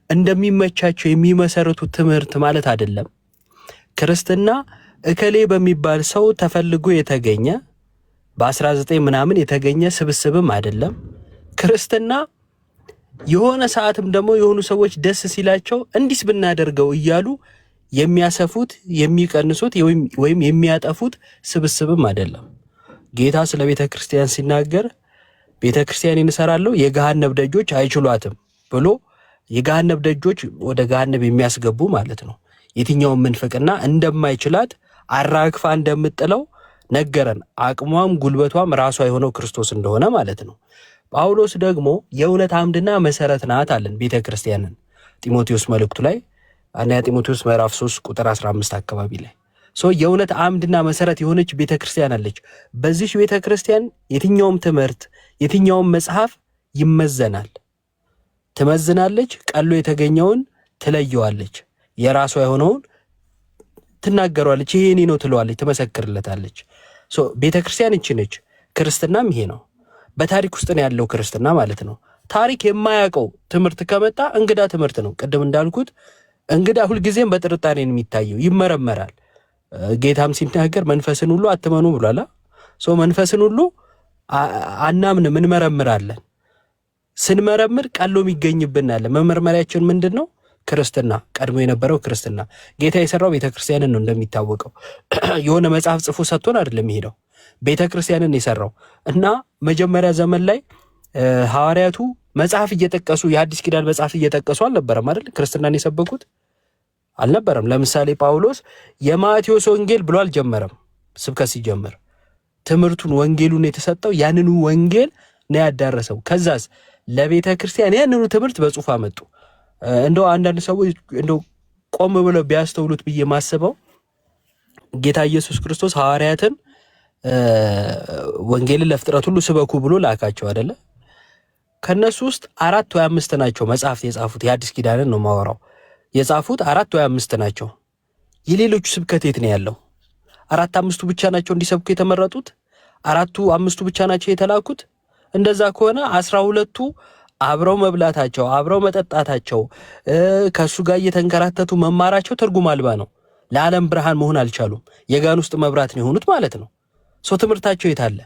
እንደሚመቻቸው የሚመሰረቱት ትምህርት ማለት አይደለም። ክርስትና እከሌ በሚባል ሰው ተፈልጎ የተገኘ በ19 ምናምን የተገኘ ስብስብም አይደለም። ክርስትና የሆነ ሰዓትም ደግሞ የሆኑ ሰዎች ደስ ሲላቸው እንዲስ ብናደርገው እያሉ የሚያሰፉት የሚቀንሱት ወይም የሚያጠፉት ስብስብም አይደለም። ጌታ ስለ ቤተ ክርስቲያን ሲናገር ቤተ ክርስቲያን እሰራለሁ የገሃነብ ደጆች አይችሏትም ብሎ የገሃነብ ደጆች ወደ ገሃነብ የሚያስገቡ ማለት ነው። የትኛውም ምንፍቅና እንደማይችላት አራግፋ እንደምጥለው ነገረን። አቅሟም ጉልበቷም ራሷ የሆነው ክርስቶስ እንደሆነ ማለት ነው። ጳውሎስ ደግሞ የእውነት አምድና መሰረት ናት አለን ቤተ ክርስቲያንን ጢሞቴዎስ መልእክቱ ላይ አንደኛ ጢሞቴዎስ ምዕራፍ 3 ቁጥር 15 አካባቢ ላይ የእውነት አምድና መሰረት የሆነች ቤተ ክርስቲያን አለች። በዚህ ቤተ ክርስቲያን የትኛውም ትምህርት የትኛውም መጽሐፍ ይመዘናል። ትመዝናለች፣ ቀሎ የተገኘውን ትለየዋለች፣ የራሷ የሆነውን ትናገሯለች፣ ይሄ እኔ ነው ትለዋለች፣ ትመሰክርለታለች። ቤተ ክርስቲያን እቺ ነች። ክርስትናም ይሄ ነው። በታሪክ ውስጥ ነው ያለው ክርስትና ማለት ነው። ታሪክ የማያውቀው ትምህርት ከመጣ እንግዳ ትምህርት ነው። ቅድም እንዳልኩት እንግዳ ሁልጊዜም በጥርጣሬ ነው የሚታየው፣ ይመረመራል። ጌታም ሲናገር መንፈስን ሁሉ አትመኑ ብሏል። መንፈስን ሁሉ አናምንም፣ እንመረምራለን። ስንመረምር ቀሎ የሚገኝብናል። መመርመሪያችን ምንድን ነው? ክርስትና፣ ቀድሞ የነበረው ክርስትና። ጌታ የሰራው ቤተክርስቲያንን ነው። እንደሚታወቀው የሆነ መጽሐፍ ጽፎ ሰጥቶን አይደለም የሄደው፣ ቤተክርስቲያንን የሰራው እና መጀመሪያ ዘመን ላይ ሐዋርያቱ መጽሐፍ እየጠቀሱ የአዲስ ኪዳን መጽሐፍ እየጠቀሱ አልነበረም አይደል? ክርስትናን የሰበኩት አልነበረም። ለምሳሌ ጳውሎስ የማቴዎስ ወንጌል ብሎ አልጀመረም። ስብከት ሲጀምር ትምህርቱን ወንጌሉን የተሰጠው ያንኑ ወንጌል ነው ያዳረሰው። ከዛስ ለቤተ ክርስቲያን ያንኑ ትምህርት በጽሑፍ አመጡ። እንደው አንዳንድ ሰዎች እንደው ቆም ብለው ቢያስተውሉት ብዬ ማስበው ጌታ ኢየሱስ ክርስቶስ ሐዋርያትን ወንጌልን ለፍጥረት ሁሉ ስበኩ ብሎ ላካቸው አይደለ? ከነሱ ውስጥ 4 ወይ 5 ናቸው መጽሐፍት የጻፉት። የአዲስ ኪዳንን ነው ማወራው። የጻፉት 4 ወይ 5 ናቸው። የሌሎቹ ስብከት የት ነው ያለው? 4-5ቱ ብቻ ናቸው እንዲሰብኩ የተመረጡት? 4-5ቱ ብቻ ናቸው የተላኩት? እንደዛ ከሆነ 12ቱ አብረው መብላታቸው፣ አብረው መጠጣታቸው፣ ከሱ ጋር እየተንከራተቱ መማራቸው ትርጉም አልባ ነው። ለዓለም ብርሃን መሆን አልቻሉም። የጋን ውስጥ መብራት ነው የሆኑት ማለት ነው። ሰው ትምህርታቸው የት አለ?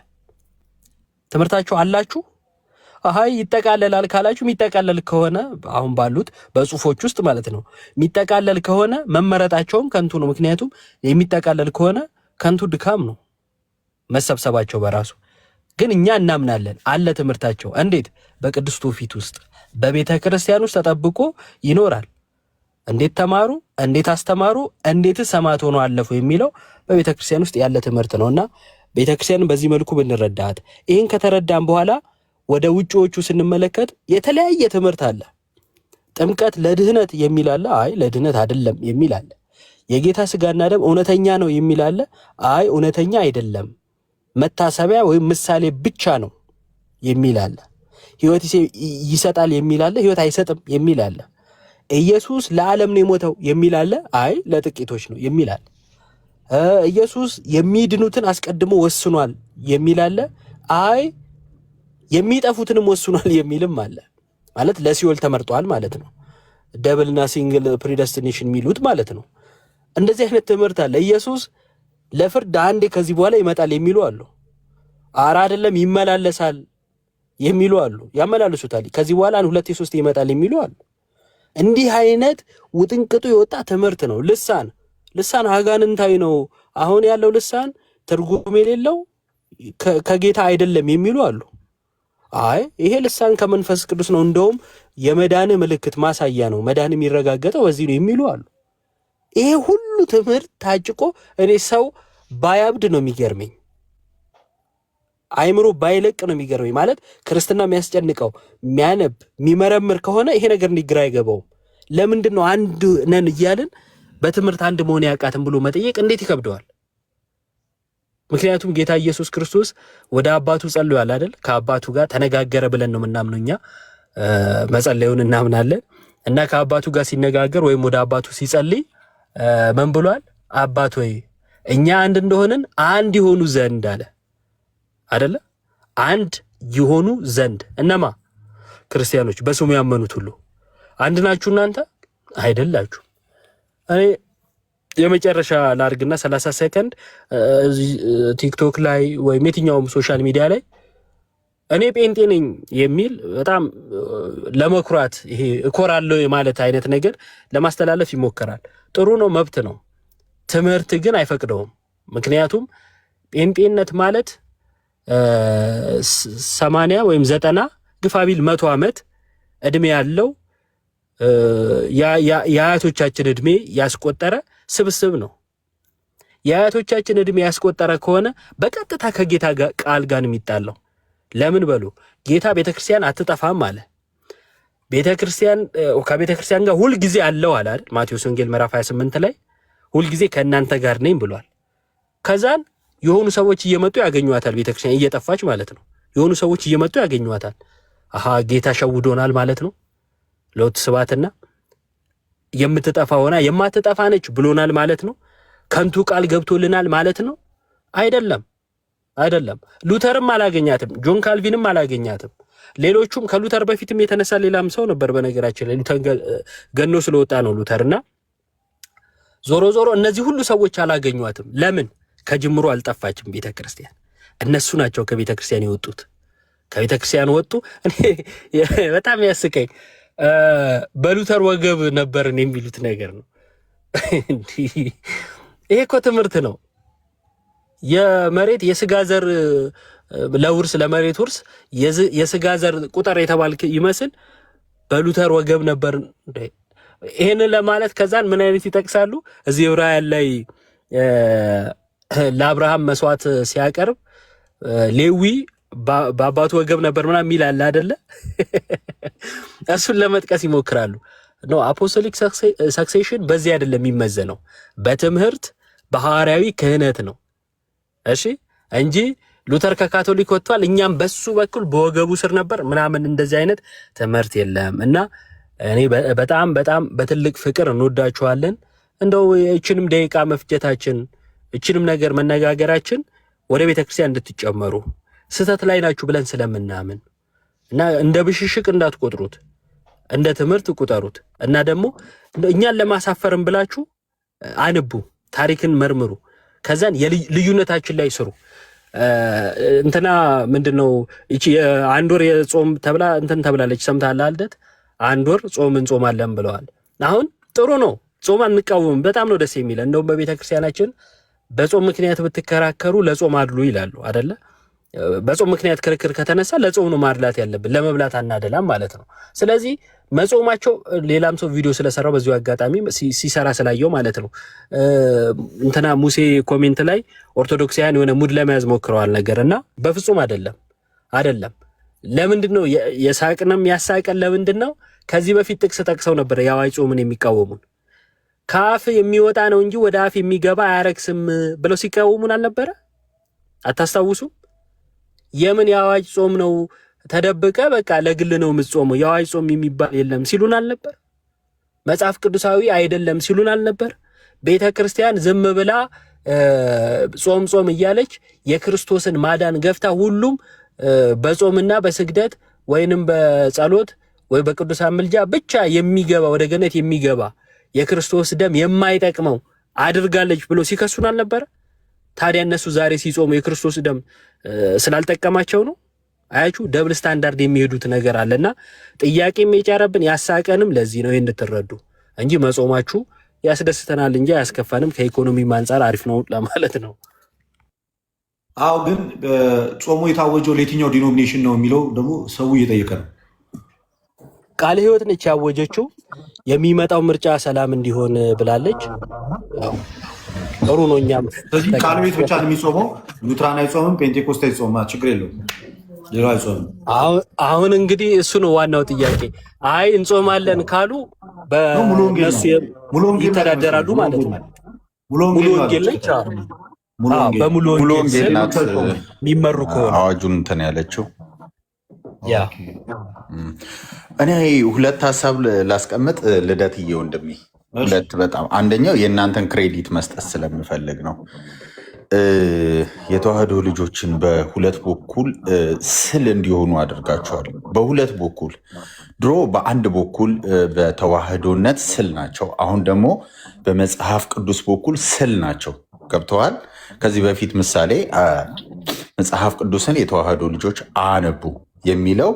ትምህርታቸው አላችሁ? አይ ይጠቃለላል ካላችሁ የሚጠቃለል ከሆነ አሁን ባሉት በጽሁፎች ውስጥ ማለት ነው የሚጠቃለል ከሆነ መመረጣቸውም ከንቱ ነው። ምክንያቱም የሚጠቃለል ከሆነ ከንቱ ድካም ነው መሰብሰባቸው በራሱ። ግን እኛ እናምናለን አለ ትምህርታቸው። እንዴት? በቅዱስ ትውፊት ውስጥ በቤተ ክርስቲያን ውስጥ ተጠብቆ ይኖራል። እንዴት ተማሩ፣ እንዴት አስተማሩ፣ እንዴት ሰማዕት ሆኖ አለፉ የሚለው በቤተ ክርስቲያን ውስጥ ያለ ትምህርት ነውና ቤተ ክርስቲያንን በዚህ መልኩ ብንረዳት፣ ይህን ከተረዳን በኋላ ወደ ውጪዎቹ ስንመለከት የተለያየ ትምህርት አለ። ጥምቀት ለድህነት የሚል አለ፣ አይ ለድህነት አይደለም የሚል አለ። የጌታ ስጋና ደም እውነተኛ ነው የሚል አለ፣ አይ እውነተኛ አይደለም መታሰቢያ ወይም ምሳሌ ብቻ ነው የሚል አለ። ሕይወት ይሰጣል የሚል አለ፣ ሕይወት አይሰጥም የሚል አለ። ኢየሱስ ለዓለም ነው የሞተው የሚል አለ፣ አይ ለጥቂቶች ነው የሚል አለ። ኢየሱስ የሚድኑትን አስቀድሞ ወስኗል የሚል አለ፣ አይ የሚጠፉትንም ወስኗል የሚልም አለ። ማለት ለሲኦል ተመርጧል ማለት ነው። ደብልና ሲንግል ፕሪደስቲኔሽን የሚሉት ማለት ነው። እንደዚህ አይነት ትምህርት አለ። ኢየሱስ ለፍርድ አንዴ ከዚህ በኋላ ይመጣል የሚሉ አሉ። አራ አይደለም ይመላለሳል የሚሉ አሉ። ያመላልሱታል። ከዚህ በኋላ 2-3 ይመጣል የሚሉ አሉ። እንዲህ አይነት ውጥንቅጡ የወጣ ትምህርት ነው። ልሳን አጋንንታዊ ነው። አሁን ያለው ልሳን ትርጉም የሌለው ከጌታ አይደለም የሚሉ አሉ። አይ ይሄ ልሳን ከመንፈስ ቅዱስ ነው፣ እንደውም የመዳን ምልክት ማሳያ ነው፣ መዳን የሚረጋገጠው በዚህ ነው የሚሉ አሉ። ይሄ ሁሉ ትምህርት ታጭቆ እኔ ሰው ባያብድ ነው የሚገርመኝ፣ አይምሮ ባይለቅ ነው የሚገርመኝ። ማለት ክርስትና የሚያስጨንቀው የሚያነብ የሚመረምር ከሆነ ይሄ ነገር እንዲግራ አይገባውም። ለምንድን ነው አንድ ነን እያልን በትምህርት አንድ መሆን ያቃትን ብሎ መጠየቅ እንዴት ይከብደዋል? ምክንያቱም ጌታ ኢየሱስ ክርስቶስ ወደ አባቱ ጸልዮአል አይደል? ከአባቱ ጋር ተነጋገረ ብለን ነው የምናምነው እኛ። መጸለዩን እናምናለን። እና ከአባቱ ጋር ሲነጋገር ወይም ወደ አባቱ ሲጸልይ ምን ብሏል? አባት ሆይ እኛ አንድ እንደሆንን አንድ ይሆኑ ዘንድ አለ አይደለ? አንድ ይሆኑ ዘንድ እነማ? ክርስቲያኖች፣ በስሙ ያመኑት ሁሉ። አንድ ናችሁ እናንተ አይደላችሁ። እኔ የመጨረሻ ላርግና 30 ሰከንድ ቲክቶክ ላይ ወይም የትኛውም ሶሻል ሚዲያ ላይ እኔ ጴንጤ ነኝ የሚል በጣም ለመኩራት ይሄ እኮራለሁ ማለት አይነት ነገር ለማስተላለፍ ይሞከራል። ጥሩ ነው፣ መብት ነው። ትምህርት ግን አይፈቅደውም። ምክንያቱም ጴንጤነት ማለት 80 ወይም 90 ግፋቢል 100 ዓመት እድሜ ያለው የአያቶቻችን እድሜ ያስቆጠረ ስብስብ ነው። የአያቶቻችን እድሜ ያስቆጠረ ከሆነ በቀጥታ ከጌታ ቃል ጋር የሚጣለው ለምን በሉ? ጌታ ቤተክርስቲያን አትጠፋም አለ። ቤተክርስቲያን ከቤተክርስቲያን ጋር ሁል ጊዜ አለው አለ አይደል? ማቴዎስ ወንጌል ምዕራፍ 28 ላይ ሁል ጊዜ ከእናንተ ጋር ነኝ ብሏል። ከዛን የሆኑ ሰዎች እየመጡ ያገኙዋታል። ቤተክርስቲያን እየጠፋች ማለት ነው። የሆኑ ሰዎች እየመጡ ያገኙዋታል። አሃ ጌታ ሸውዶናል ማለት ነው። ለውጥ ስባትና የምትጠፋ ሆና የማትጠፋ ነች ብሎናል ማለት ነው። ከንቱ ቃል ገብቶልናል ማለት ነው። አይደለም። ሉተርም አላገኛትም፣ ጆን ካልቪንም አላገኛትም። ሌሎቹም ከሉተር በፊትም የተነሳ ሌላም ሰው ነበር። በነገራችን ላይ ሉተር ገኖ ስለወጣ ነው ሉተርና ዞሮ እነዚህ ሁሉ ሰዎች አላገኟትም። ለምን? ከጅምሮ አልጠፋችም ቤተክርስቲያን። እነሱ ናቸው ከቤተክርስቲያን የወጡት። ከቤተክርስቲያን ወጡ። እኔ በጣም ያስቀኝ በሉተር ወገብ ነበርን የሚሉት ነገር ነው። ይሄ እኮ ትምህርት ነው። የመሬት የስጋ ዘር ለውርስ ለመሬት ውርስ የስጋ ዘር ቁጥር የተባልክ ይመስል በሉተር ወገብ ነበር። ይሄንን ለማለት ከዛን ምን አይነት ይጠቅሳሉ? እዚህ ዕብራውያን ላይ ለአብርሃም መስዋዕት ሲያቀርብ ሌዊ በአባቱ ወገብ ነበር ምናምን የሚል አለ አይደለ? እሱን ለመጥቀስ ይሞክራሉ። ኖ አፖስቶሊክ ሰክሴሽን በዚህ አይደለም የሚመዘነው፣ በትምህርት በሐዋርያዊ ክህነት ነው። እሺ እንጂ ሉተር ከካቶሊክ ወጥቷል፣ እኛም በሱ በኩል በወገቡ ስር ነበር ምናምን እንደዚህ አይነት ትምህርት የለም። እና እኔ በጣም በጣም በትልቅ ፍቅር እንወዳችኋለን። እንደው እችንም ደቂቃ መፍጀታችን እችንም ነገር መነጋገራችን ወደ ቤተክርስቲያን እንድትጨመሩ ስህተት ላይ ናችሁ ብለን ስለምናምን እና እንደ ብሽሽቅ እንዳትቆጥሩት እንደ ትምህርት ቁጠሩት። እና ደግሞ እኛን ለማሳፈርም ብላችሁ አንቡ፣ ታሪክን መርምሩ፣ ከዛን ልዩነታችን ላይ ስሩ። እንትና ምንድነው እቺ አንድ ወር የጾም ተብላ እንትን ተብላለች፣ ሰምታለህ አልደት? አንድ ወር ጾም እንጾማለን ብለዋል። አሁን ጥሩ ነው፣ ጾም አንቃወምም፣ በጣም ነው ደስ የሚል። እንደውም በቤተክርስቲያናችን በጾም ምክንያት ብትከራከሩ ለጾም አድሉ ይላሉ አይደለ? በጾም ምክንያት ክርክር ከተነሳ ለጾም ነው ማድላት ያለብን፣ ለመብላት አናደላም ማለት ነው። ስለዚህ መጾማቸው ሌላም ሰው ቪዲዮ ስለሰራው በዚሁ አጋጣሚ ሲሰራ ስላየው ማለት ነው። እንትና ሙሴ ኮሜንት ላይ ኦርቶዶክሳውያን የሆነ ሙድ ለመያዝ ሞክረዋል ነገር እና በፍጹም አይደለም። ለምንድን ነው የሳቅንም ያሳቀን? ለምንድን ነው? ከዚህ በፊት ጥቅስ ጠቅሰው ነበር የአዋጅ ጾምን የሚቃወሙን። ከአፍ የሚወጣ ነው እንጂ ወደ አፍ የሚገባ አያረክስም ብለው ሲቃወሙን አልነበረ? አታስታውሱም? የምን የአዋጅ ጾም ነው? ተደብቀ በቃ ለግል ነው የምትጾመው፣ የአዋጅ ጾም የሚባል የለም ሲሉን አልነበር? መጽሐፍ ቅዱሳዊ አይደለም ሲሉን አልነበር? ቤተ ክርስቲያን ዝም ብላ ጾም እያለች የክርስቶስን ማዳን ገፍታ ሁሉም በጾምና በስግደት ወይንም በጸሎት ወይ በቅዱሳን ምልጃ ብቻ የሚገባ ወደ ገነት የሚገባ የክርስቶስ ደም የማይጠቅመው አድርጋለች ብሎ ሲከሱን አልነበረ? ታዲያ እነሱ ዛሬ ሲጾሙ የክርስቶስ ደም ስላልጠቀማቸው ነው? አያችሁ፣ ደብል ስታንዳርድ የሚሄዱት ነገር አለና ጥያቄም የጫረብን ያሳቀንም ለዚህ ነው እንድትረዱ እንጂ መጾማችሁ ያስደስተናል እንጂ አያስከፋንም። ከኢኮኖሚ አንፃር አሪፍ ነው ለማለት ነው። አዎ፣ ግን ጾሙ የታወጀው ለየትኛው ዲኖሚኔሽን ነው የሚለው ደግሞ ሰው እየጠየቀ ነው። ቃለ ሕይወት ነች ያወጀችው። የሚመጣው ምርጫ ሰላም እንዲሆን ብላለች። ጥሩ ነው። እኛም ስለዚህ ቃለ ሕይወት ብቻ ነው የሚጾመው። ሉትራን አይጾምም፣ ፔንቴኮስት አይጾምም፣ ችግር የለውም። ሌላው አይጾምም። አሁን እንግዲህ እሱ ነው ዋናው ጥያቄ። አይ እንጾማለን ካሉ በእነሱ ይተዳደራሉ ማለት ነው። ሙሉ ወንጌል ነች። በሙሉ ወንጌል ናት የሚመሩ ከሆነ አዋጁን እንትን ያለችው። ያ እኔ ሁለት ሀሳብ ላስቀምጥ ልደትዬ ወንድሜ፣ ሁለት በጣም አንደኛው የእናንተን ክሬዲት መስጠት ስለምፈልግ ነው። የተዋህዶ ልጆችን በሁለት በኩል ስል እንዲሆኑ አድርጋቸዋል። በሁለት በኩል ድሮ በአንድ በኩል በተዋህዶነት ስል ናቸው፣ አሁን ደግሞ በመጽሐፍ ቅዱስ በኩል ስል ናቸው። ገብተዋል። ከዚህ በፊት ምሳሌ መጽሐፍ ቅዱስን የተዋህዶ ልጆች አነቡ የሚለው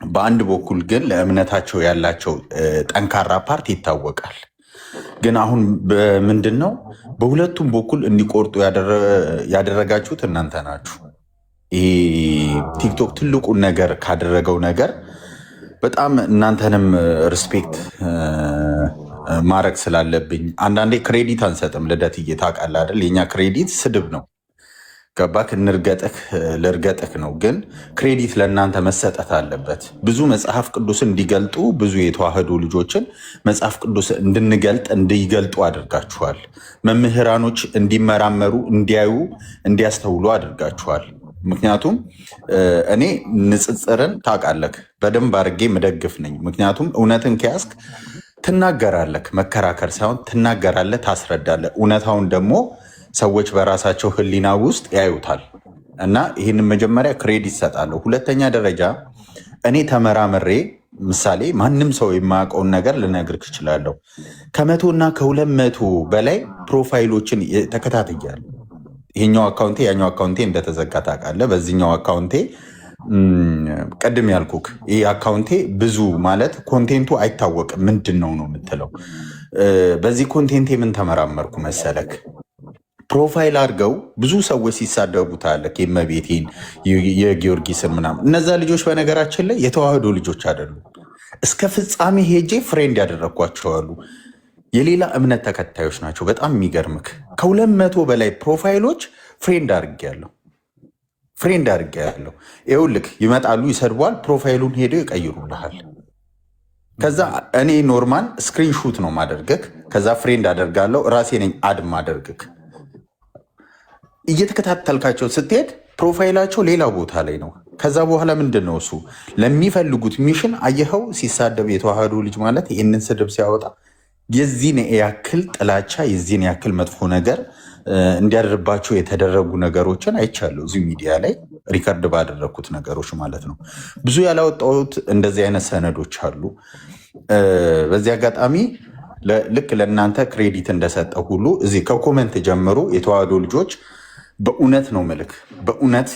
በአንድ በኩል ግን ለእምነታቸው ያላቸው ጠንካራ ፓርት ይታወቃል። ግን አሁን ምንድን ነው በሁለቱም በኩል እንዲቆርጡ ያደረጋችሁት እናንተ ናችሁ። ይሄ ቲክቶክ ትልቁን ነገር ካደረገው ነገር በጣም እናንተንም ሪስፔክት ማድረግ ስላለብኝ አንዳንዴ ክሬዲት አንሰጥም። ልደትዬ ታውቃለህ አይደል? የኛ ክሬዲት ስድብ ነው። ገባክ? ልርገጥክ ነው። ግን ክሬዲት ለእናንተ መሰጠት አለበት። ብዙ መጽሐፍ ቅዱስን እንዲገልጡ ብዙ የተዋህዶ ልጆችን መጽሐፍ ቅዱስ እንዲገልጡ አድርጋችኋል። መምህራኖች እንዲመራመሩ፣ እንዲያዩ፣ እንዲያስተውሉ አድርጋችኋል። ምክንያቱም እኔ ንጽጽርን ታውቃለህ በደንብ አድርጌ መደግፍ ነኝ። ምክንያቱም እውነትን ከያዝክ ትናገራለህ፣ መከራከር ሳይሆን ትናገራለህ፣ ታስረዳለህ። እውነታውን ደግሞ ሰዎች በራሳቸው ሕሊና ውስጥ ያዩታል። እና ይህንን መጀመሪያ ክሬዲት ይሰጣለሁ። ሁለተኛ ደረጃ እኔ ተመራምሬ ምሳሌ ማንም ሰው የማያውቀውን ነገር ልነግርህ እችላለሁ። 100 እና 200 በላይ ፕሮፋይሎችን ተከታትያለሁ። ይሄኛው አካውንቴ ያኛው አካውንቴ እንደተዘጋ ታውቃለህ። በዚህኛው አካውንቴ ቅድም ያልኩክ ይህ አካውንቴ ብዙ ማለት ኮንቴንቱ አይታወቅም። ምንድን ነው የምትለው? በዚህ ኮንቴንቴ ምን ተመራመርኩ መሰለክ? ፕሮፋይል አድርገው ብዙ ሰዎች ሲሳደቡ ታያለህ። የእመቤቴን የጊዮርጊስን ምናምን። እነዛ ልጆች በነገራችን ላይ የተዋህዶ ልጆች አይደሉም። እስከ ፍጻሜ ሄጄ ፍሬንድ ያደረግኳቸዋሉ የሌላ እምነት ተከታዮች ናቸው። በጣም የሚገርምክ 200 በላይ ፕሮፋይሎች ፍሬንድ አድርጌያለሁ። ይኸውልህ ይመጣሉ፣ ይሰድቧል። ፕሮፋይሉን ሄደው ይቀይሩልሃል። ከዛ እኔ ኖርማል ስክሪንሹት ነው ማደርግክ። ከዛ ፍሬንድ አደርጋለሁ። ራሴ ነኝ አድ ማደርግክ። እየተከታተልካቸው ስትሄድ ፕሮፋይላቸው ሌላ ቦታ ላይ ነው። ከዛ በኋላ ምንድን ነው እሱ ለሚፈልጉት ሚሽን አየኸው ሲሳደብ የተዋህዶ ልጅ ማለት ይህንን ስድብ ሲያወጣ የዚህን ያክል ጥላቻ የዚህን ያክል መጥፎ ነገር እንዲያደርባቸው የተደረጉ ነገሮችን አይቻለሁ። እዚሁ ሚዲያ ላይ ሪከርድ ባደረግኩት ነገሮች ማለት ነው። ብዙ ያላወጣሁት እንደዚህ አይነት ሰነዶች አሉ። በዚህ አጋጣሚ ልክ ለእናንተ ክሬዲት እንደሰጠው ሁሉ እዚህ ከኮመንት ጀምሮ የተዋህዶ ልጆች በእውነት ነው ምልክ በእውነት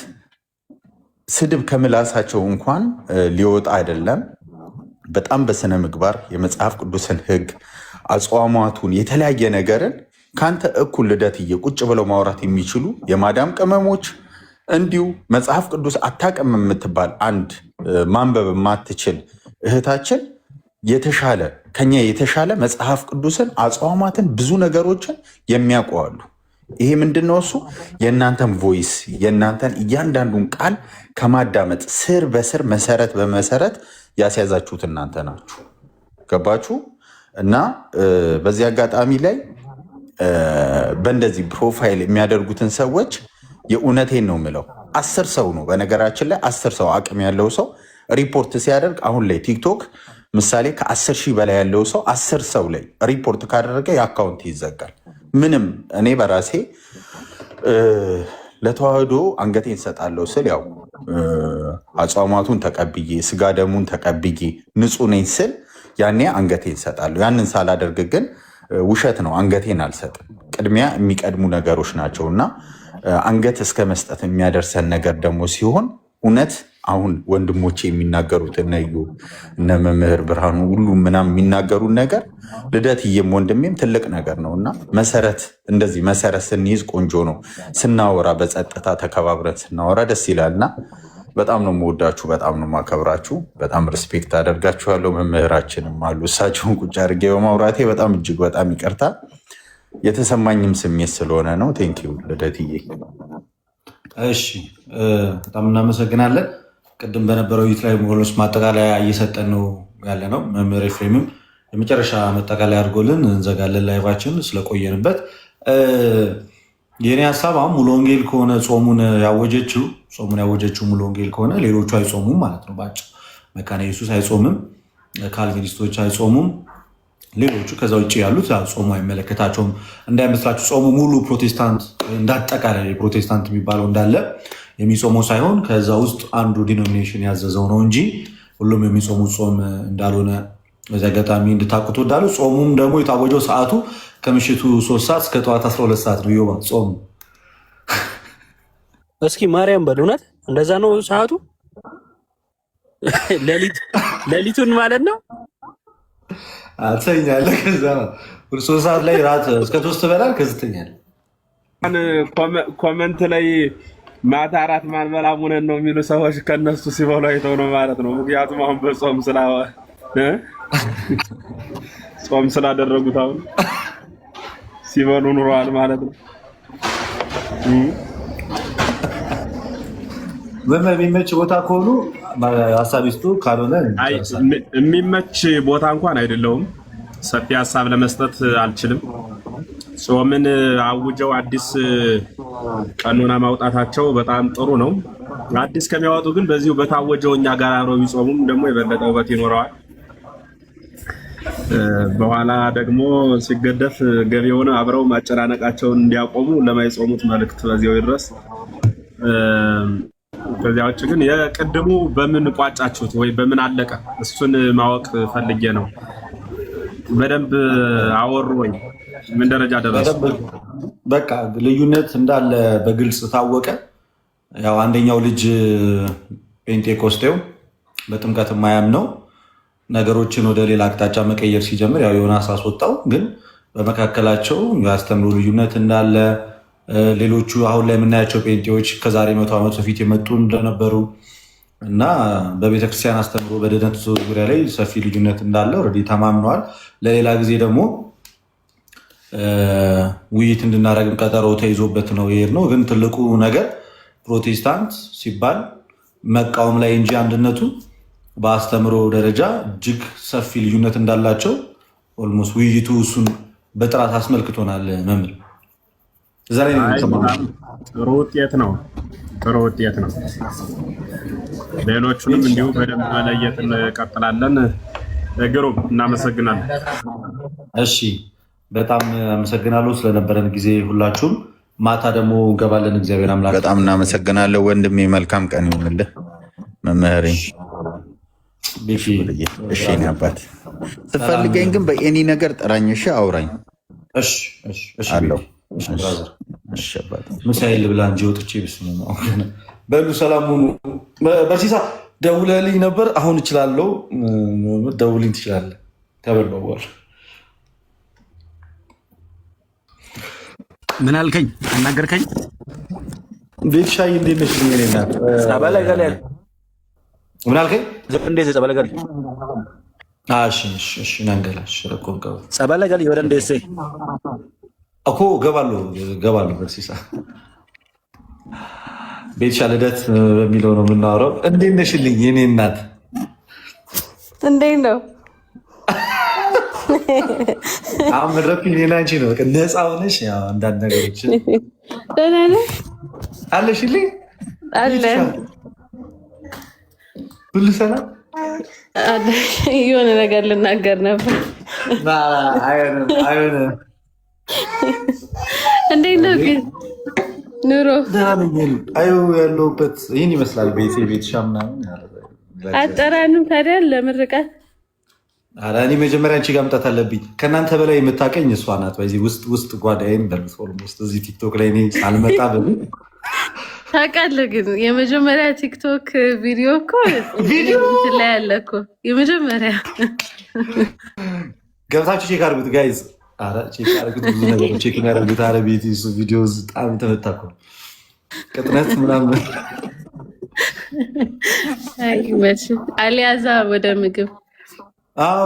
ስድብ ከምላሳቸው እንኳን ሊወጣ አይደለም። በጣም በስነ ምግባር የመጽሐፍ ቅዱስን ሕግ አጽዋማቱን የተለያየ ነገርን ከአንተ እኩል ልደትዬ ቁጭ ብለው ማውራት የሚችሉ የማዳም ቅመሞች እንዲሁ መጽሐፍ ቅዱስ አታውቅም የምትባል አንድ ማንበብ የማትችል እህታችን የተሻለ ከኛ የተሻለ መጽሐፍ ቅዱስን አጽዋማትን ብዙ ነገሮችን የሚያውቀዋሉ። ይሄ ምንድነው? እሱ የእናንተን ቮይስ የእናንተን እያንዳንዱን ቃል ከማዳመጥ ስር በስር መሰረት በመሰረት ያስያዛችሁት እናንተ ናችሁ። ገባችሁ? እና በዚህ አጋጣሚ ላይ በእንደዚህ ፕሮፋይል የሚያደርጉትን ሰዎች የእውነቴን ነው የምለው 10 ሰው ነው በነገራችን ላይ 10 ሰው አቅም ያለው ሰው ሪፖርት ሲያደርግ አሁን ላይ ቲክቶክ ምሳሌ ከ10 ሺህ በላይ ያለው ሰው 10 ሰው ላይ ሪፖርት ካደረገ የአካውንት ይዘጋል። ምንም እኔ በራሴ ለተዋህዶ አንገቴን እሰጣለሁ ስል ያው አጽዋማቱን ተቀብዬ ስጋ ደሙን ተቀብዬ ንጹህ ነኝ ስል ያኔ አንገቴን እሰጣለሁ። ያንን ሳላደርግ ግን ውሸት ነው፣ አንገቴን አልሰጥም። ቅድሚያ የሚቀድሙ ነገሮች ናቸው እና አንገት እስከ መስጠት የሚያደርሰን ነገር ደግሞ ሲሆን እውነት አሁን ወንድሞቼ የሚናገሩት እነ መምህር ብርሃኑ ሁሉም ምናምን የሚናገሩት ነገር ልደትዬም ወንድሜም ትልቅ ነገር ነው እና እንደዚህ መሰረት ስንይዝ ቆንጆ ነው። ስናወራ በጸጥታ ተከባብረን ስናወራ ደስ ይላል እና በጣም ነው የምወዳችሁ፣ በጣም ነው የማከብራችሁ፣ በጣም ሪስፔክት አደርጋችኋለሁ። መምህራችንም አሉ እሳቸውን ቁጭ አድርጌ በማውራቴ በጣም እጅግ በጣም ይቅርታ የተሰማኝም ስሜት ስለሆነ ነው። ቴንኪው ልደትዬ። እሺ በጣም እናመሰግናለን። ቅድም በነበረው ውይይት ላይ ሞሎስ ማጠቃለያ እየሰጠን ነው ያለ ነው። መምህር ኤፍሬምም የመጨረሻ መጠቃለያ አድርጎልን እንዘጋለን ላይቫችን ስለቆየንበት። የኔ ሀሳብ አሁን ሙሉ ወንጌል ከሆነ ጾሙን ያወጀችው ሙሉ ወንጌል ከሆነ ሌሎቹ አይጾሙም ማለት ነው። ባጭ መካነ ኢየሱስ አይጾምም፣ ካልቪኒስቶች አይጾሙም፣ ሌሎቹ ከዛ ውጭ ያሉት ጾሙ አይመለከታቸውም። እንዳይመስላችሁ ጾሙ ሙሉ ፕሮቴስታንት እንዳጠቃላይ ፕሮቴስታንት የሚባለው እንዳለ የሚጾመው ሳይሆን ከዛ ውስጥ አንዱ ዲኖሚኔሽን ያዘዘው ነው እንጂ ሁሉም የሚጾሙት ጾም እንዳልሆነ በዚህ አጋጣሚ እንድታውቁት ወዳሉ። ጾሙም ደግሞ የታወጀው ሰዓቱ ከምሽቱ 3 ሰዓት እስከ ጠዋት 12 ሰዓት ነው። ዮባ ጾሙ እስኪ ማርያም በል እውነት እንደዛ ነው ሰዓቱ? ሌሊቱን ማለት ነው። አትተኛለህ። ከዛ 3 ሰዓት ላይ ራት እስከ 3 በላል ከዝተኛል። ኮመንት ላይ ማታ አራት ማንበላ ሙነን ነው የሚሉ ሰዎች ከነሱ ሲበሉ አይተው ነው ማለት ነው። ምክንያቱም አሁን በጾም ጾም ስላደረጉት አሁን ሲበሉ ኑረዋል ማለት ነው። የሚመች ቦታ ከሆኑ ሀሳብ ይስጡ፣ ካልሆነ የሚመች ቦታ እንኳን አይደለውም። ሰፊ ሀሳብ ለመስጠት አልችልም። ጾምን አውጀው አዲስ ቀኖና ማውጣታቸው በጣም ጥሩ ነው። አዲስ ከሚያወጡ ግን በዚሁ በታወጀው እኛ ጋር አብረው ቢጾሙም ደግሞ የበለጠ ውበት ይኖረዋል። በኋላ ደግሞ ሲገደፍ ገቢውን አብረው ማጨናነቃቸውን እንዲያቆሙ ለማይጾሙት መልእክት በዚያው ይድረስ። ከዚያ ውጭ ግን የቅድሙ በምን ቋጫችሁት ወይ በምን አለቀ? እሱን ማወቅ ፈልጌ ነው። በደንብ አወሩ ወይ ምን ደረጃ ደረሱ? በቃ ልዩነት እንዳለ በግልጽ ታወቀ። ያው አንደኛው ልጅ ፔንቴኮስቴው በጥምቀት የማያምነው ነገሮችን ወደ ሌላ አቅጣጫ መቀየር ሲጀምር ያው ዮናስ አስወጣው። ግን በመካከላቸው የአስተምሮ ልዩነት እንዳለ ሌሎቹ አሁን ላይ የምናያቸው ፔንቴዎች ከዛሬ 100 ዓመት በፊት የመጡ እንደነበሩ እና በቤተክርስቲያን አስተምሮ በድህነት ዙሪያ ላይ ሰፊ ልዩነት እንዳለ ኦልሬዲ ተማምነዋል። ለሌላ ጊዜ ደግሞ ውይይት እንድናደርግም ቀጠሮ ተይዞበት ነው የሄድነው። ግን ትልቁ ነገር ፕሮቴስታንት ሲባል መቃወም ላይ እንጂ አንድነቱ በአስተምሮ ደረጃ እጅግ ሰፊ ልዩነት እንዳላቸው ኦልሞስት ውይይቱ እሱን በጥራት አስመልክቶናል። መምህር እዛ ላይ ነው የምንሰማው። ጥሩ ውጤት ነው። ጥሩ ውጤት ነው። ሌሎቹንም እንዲሁ በደንብ መለየት እንቀጥላለን። ግሩም፣ እናመሰግናለን። እሺ በጣም አመሰግናለሁ ስለነበረን ጊዜ ሁላችሁም። ማታ ደግሞ እንገባለን። እግዚአብሔር አምላክ በጣም እናመሰግናለሁ ወንድሜ። መልካም ቀን ይሁንልህ መምህሬ። እሺ እኔ አባት ስትፈልገኝ ግን በኤኒ ነገር ጥራኝ። እሺ አውራኝ። አለው ምሳይል ብላ እንጂ ወጥቼ በሉ ሰላም ሁኑ። በርሲሳ ደውለልኝ ነበር። አሁን እችላለሁ። ደውልኝ ትችላለህ። ተበልበዋል። ምን አልከኝ? አናገርከኝ? ቤት ሻይ እንዴት ነሽ? ምን አልከኝ? እንዴት ጸበለ ገል ናንገላሽ ጸበለ ገል ወደ እንዴት እኮ ገባለሁ። በርሲሳ ቤትሻ ልደት በሚለው ነው የምናወራው። እንዴት ነሽልኝ የኔ እናት? እንዴት ነው? አሁን መድረኩ እኔና አንቺ ነው። ነፃ ሆነሽ አንዳንድ ነገሮችን ደህና ነህ አለሽልኝ? አለ ሁሉ ሰላም? የሆነ ነገር ልናገር ነበር። አይሆንም። እንዴት ነው ግን ኑሮ? አዩ ያለሁበት ይህን ይመስላል። ቤትሻ ምናምን አጠራንም ታዲያ ለምርቃት? እኔ መጀመሪያ አንቺ ጋር መምጣት አለብኝ። ከእናንተ በላይ የምታውቀኝ እሷ ናት። በዚህ ውስጥ ጓዳይን በሉት ኦልሞስት እዚህ ቲክቶክ ላይ እኔ ሳልመጣ ታውቃለህ። ግን የመጀመሪያ ቲክቶክ ቪዲዮ እኮ ላይ ያለ እኮ የመጀመሪያ ገብታችሁ ቼክ አድርጉት ጋይዝ። ቼክ አድርጉት። ብዙ ነገሮች ቼክ የሚያደርጉት ቤት ቪዲዮ በጣም ተመታ እኮ ቅጥነት ምናምን። አሊያዛ ወደ ምግብ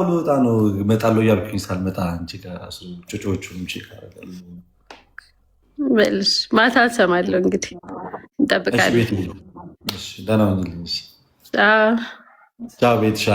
ልወጣ ነው። እመጣለሁ እያልኩኝ ሳልመጣ አንቺ ጋር እራሱ ጮጮዎቹንም ቼክ አደርጋለሁ። በልሽ ማታ እሰማለሁ። እንግዲህ እንጠብቃለን። ደህና ሁኚልኝ። ቻው ቤትሻ።